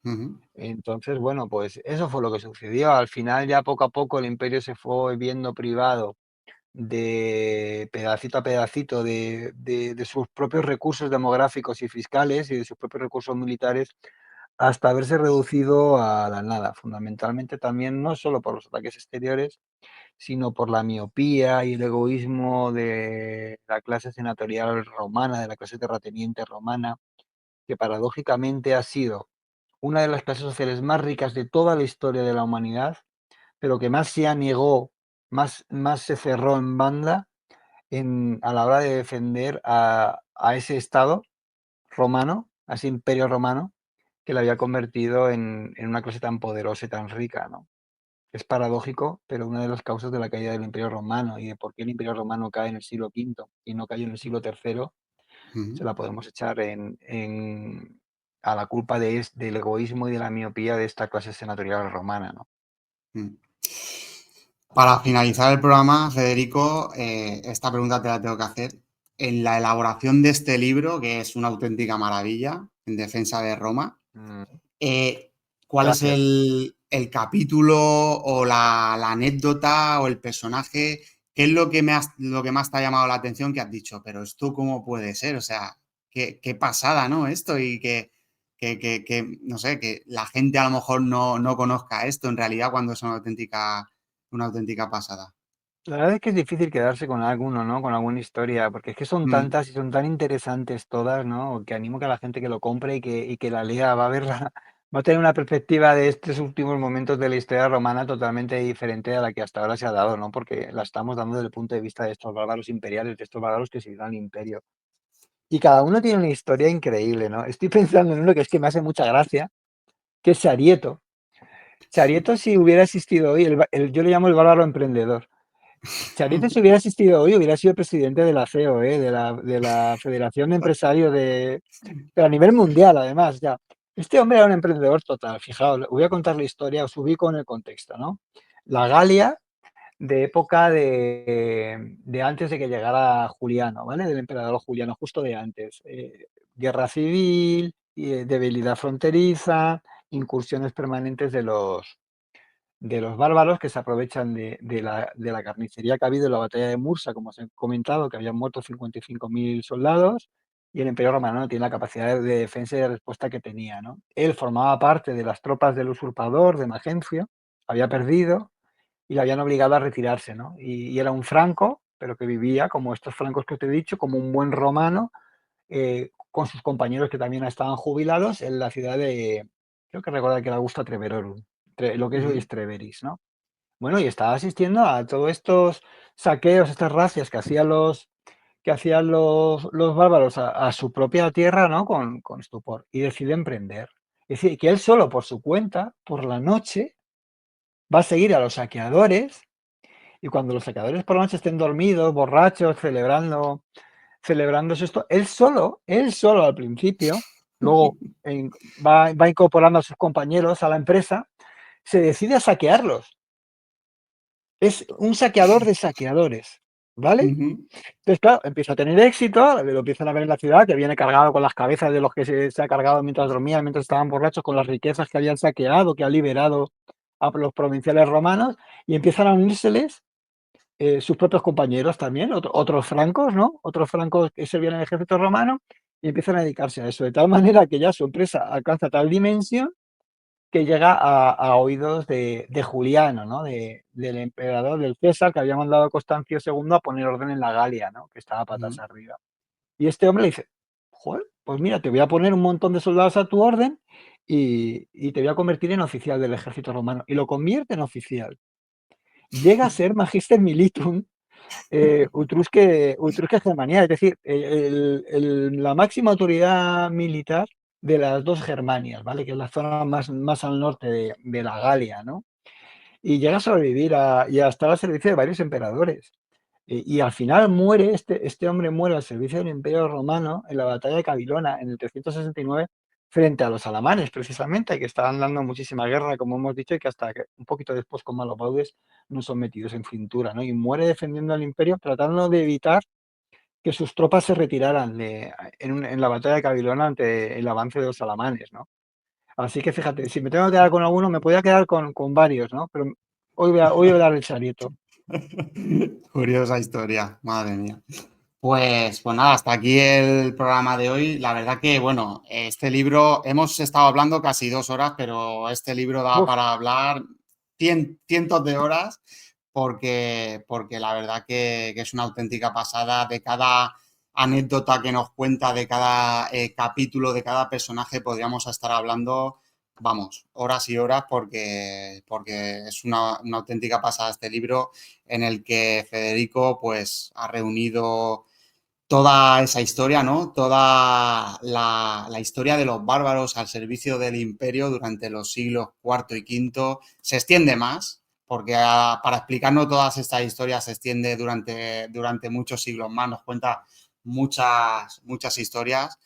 Ujú. Entonces, bueno, pues eso fue lo que sucedió. Al final, ya poco a poco, el imperio se fue viendo privado de pedacito a pedacito de sus propios recursos demográficos y fiscales y de sus propios recursos militares hasta haberse reducido a la nada, fundamentalmente también no solo por los ataques exteriores, sino por la miopía y el egoísmo de la clase senatorial romana, de la clase terrateniente romana, que paradójicamente ha sido una de las clases sociales más ricas de toda la historia de la humanidad, pero que más se anegó, más se cerró en banda a la hora de defender a ese Estado romano, a ese imperio romano, que le había convertido en una clase tan poderosa y tan rica, ¿no? Es paradójico, pero una de las causas de la caída del Imperio Romano y de por qué el Imperio Romano cae en el siglo V y no cayó en el siglo III, se Ujú. la podemos echar a la culpa del egoísmo y de la miopía de esta clase senatorial romana, ¿no? Mm. Para finalizar el programa, Federico, esta pregunta te la tengo que hacer. En la elaboración de este libro, que es una auténtica maravilla, en defensa de Roma, Mm, eh, ¿cuál es gracias. el capítulo o la anécdota o el personaje? ¿Qué es lo que más te ha llamado la atención que has dicho? Pero esto cómo puede ser, o sea, qué pasada, ¿no? Esto y no sé, que la gente a lo mejor no conozca esto en realidad cuando es una auténtica pasada. La verdad es que es difícil quedarse con alguno, ¿no? Con alguna historia, porque es que son Mm, tantas y son tan interesantes todas, ¿no? Que animo que a la gente que lo compre y que la lea va a verla, va a tener una perspectiva de estos últimos momentos de la historia romana totalmente diferente a la que hasta ahora se ha dado, ¿no? Porque la estamos dando desde el punto de vista de estos bárbaros imperiales, de estos bárbaros que sirvieron al imperio. Y cada uno tiene una historia increíble, ¿no? Estoy pensando en uno que es que me hace mucha gracia, que es Sarieto. Sarieto, si hubiera existido hoy, yo le llamo el bárbaro emprendedor. Si Ariza si hubiera existido hoy, hubiera sido presidente de la CEO, de la Federación de Empresarios pero a nivel mundial, además, ya. Este hombre era un emprendedor total. Fijaos, voy a contar la historia, os ubico en el contexto, ¿no? La Galia de época de antes de que llegara Juliano, ¿vale? Del emperador Juliano, justo de antes. Guerra civil, debilidad fronteriza, incursiones permanentes de los bárbaros que se aprovechan de la carnicería que ha habido en la batalla de Mursa, como os he comentado, que habían muerto 55.000 soldados, y el Imperio Romano no tiene la capacidad de defensa y de respuesta que tenía, ¿no? Él formaba parte de las tropas del usurpador, de Magencio, había perdido y le habían obligado a retirarse, ¿no? Y era un franco, pero que vivía, como estos francos que os he dicho, como un buen romano, con sus compañeros que también estaban jubilados en la ciudad de, creo que recuerda que era Augusta Treverorum, lo que es hoy Ujú, es Treveris, ¿no? Bueno, y estaba asistiendo a todos estos saqueos, estas racias que hacían los bárbaros a su propia tierra, ¿no? Con estupor. Y decide emprender. Es decir, que él solo por su cuenta, por la noche, va a seguir a los saqueadores y cuando los saqueadores por la noche estén dormidos, borrachos, celebrando esto, él solo al principio, luego va incorporando a sus compañeros a la empresa, se decide a saquearlos. Es un saqueador de saqueadores, ¿vale? ujú. Entonces, claro, empieza a tener éxito, lo empiezan a ver en la ciudad, que viene cargado con las cabezas de los que se ha cargado mientras dormían, mientras estaban borrachos, con las riquezas que habían saqueado, que ha liberado a los provinciales romanos, y empiezan a unírseles sus propios compañeros también, otros francos, ¿no? Otros francos que servían en el ejército romano, y empiezan a dedicarse a eso, de tal manera que ya su empresa alcanza tal dimensión que llega a oídos de Juliano, ¿no? Del emperador, del César, que había mandado a Constancio II a poner orden en la Galia, ¿no? Que estaba patas Ujú. arriba. Y este hombre le dice, joder, pues mira, te voy a poner un montón de soldados a tu orden y te voy a convertir en oficial del ejército romano. Y lo convierte en oficial. Llega a ser magister militum Utrusque Germania, es decir, la máxima autoridad militar de las dos Germanias, ¿vale? Que es la zona más al norte de la Galia, ¿no? Y llega a sobrevivir y a estar al servicio de varios emperadores. Y al final muere, este hombre muere al servicio del Imperio Romano en la batalla de Cabilona en el 369 frente a los alamanes, precisamente, que estaban dando muchísima guerra, como hemos dicho, y que hasta que un poquito después, como los baudes, no son metidos en cintura, ¿no? Y muere defendiendo al Imperio, tratando de evitar que sus tropas se retiraran en la batalla de Cabilona ante el avance de los alamanes, ¿no? Así que fíjate, si me tengo que quedar con alguno, me podía quedar con varios, ¿no? Pero hoy voy a dar el charieto. Curiosa historia, madre mía. Pues nada, hasta aquí el programa de hoy. La verdad que, bueno, este libro, hemos estado hablando casi 2 horas, pero este libro da Uf, para hablar cientos de horas, porque la verdad que es una auténtica pasada de cada anécdota que nos cuenta, de cada capítulo, de cada personaje, podríamos estar hablando, vamos, horas y horas, porque es una auténtica pasada este libro en el que Federico pues ha reunido toda esa historia, ¿no? Toda la historia de los bárbaros al servicio del imperio durante los siglos cuarto y quinto se extiende más, porque para explicarnos todas estas historias se extiende durante muchos siglos más, nos cuenta muchas historias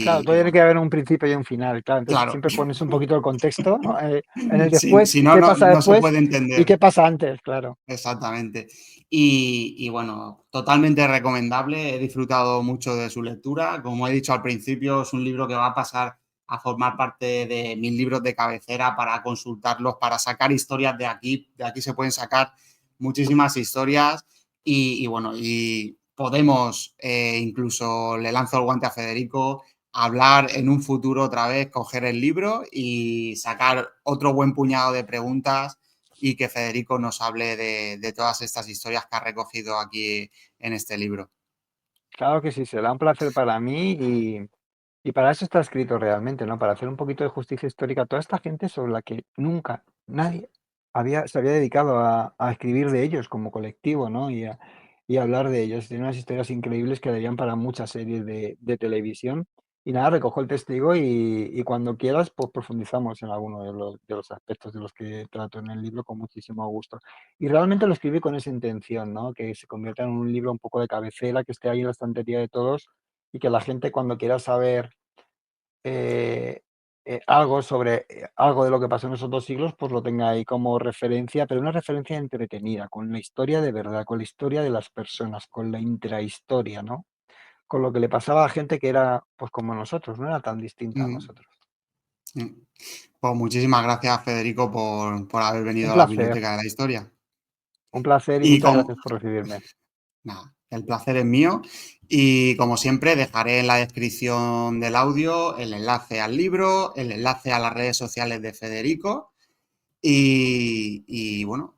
claro, y todo tiene que bueno, haber un principio y un final, claro. Entonces claro, siempre pones un poquito el contexto, ¿no? En el si, después, si no, qué no, pasa no se después puede y entender. qué pasa antes, claro. Exactamente. Y bueno, totalmente recomendable. He disfrutado mucho de su lectura. Como he dicho al principio, es un libro que va a pasar a formar parte de mis libros de cabecera para consultarlos, para sacar historias de aquí. De aquí se pueden sacar muchísimas historias y bueno, y podemos, incluso le lanzo el guante a Federico, hablar en un futuro otra vez, coger el libro y sacar otro buen puñado de preguntas y que Federico nos hable de todas estas historias que ha recogido aquí en este libro. Claro que sí, será un placer para mí y para eso está escrito realmente, ¿no? Para hacer un poquito de justicia histórica a toda esta gente sobre la que nunca nadie se había dedicado a escribir de ellos como colectivo, ¿no? Y a hablar de ellos. Tiene unas historias increíbles que darían para muchas series de televisión Y nada, recojo el testigo y cuando quieras, pues profundizamos en alguno de los aspectos de los que trato en el libro con muchísimo gusto. Y realmente lo escribí con esa intención, ¿no? Que se convierta en un libro un poco de cabecera, que esté ahí en la estantería de todos y que la gente cuando quiera saber eh, algo sobre algo de lo que pasó en esos 2 siglos, pues lo tenga ahí como referencia, pero una referencia entretenida, con la historia de verdad, con la historia de las personas, con la intrahistoria, ¿no? Con lo que le pasaba a gente que era, pues como nosotros, no era tan distinta a Mm, nosotros. mm. Pues muchísimas gracias, Federico, por haber venido a la Biblioteca de la Historia. Un placer y Y muchas como, gracias por recibirme. nada, el placer es mío. Y como siempre, dejaré en la descripción del audio el enlace al libro, el enlace a las redes sociales de Federico. Y bueno,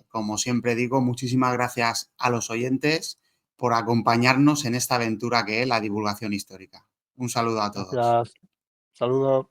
como siempre digo, muchísimas gracias a los oyentes por acompañarnos en esta aventura que es la divulgación histórica. Un saludo a todos. Gracias. Saludos.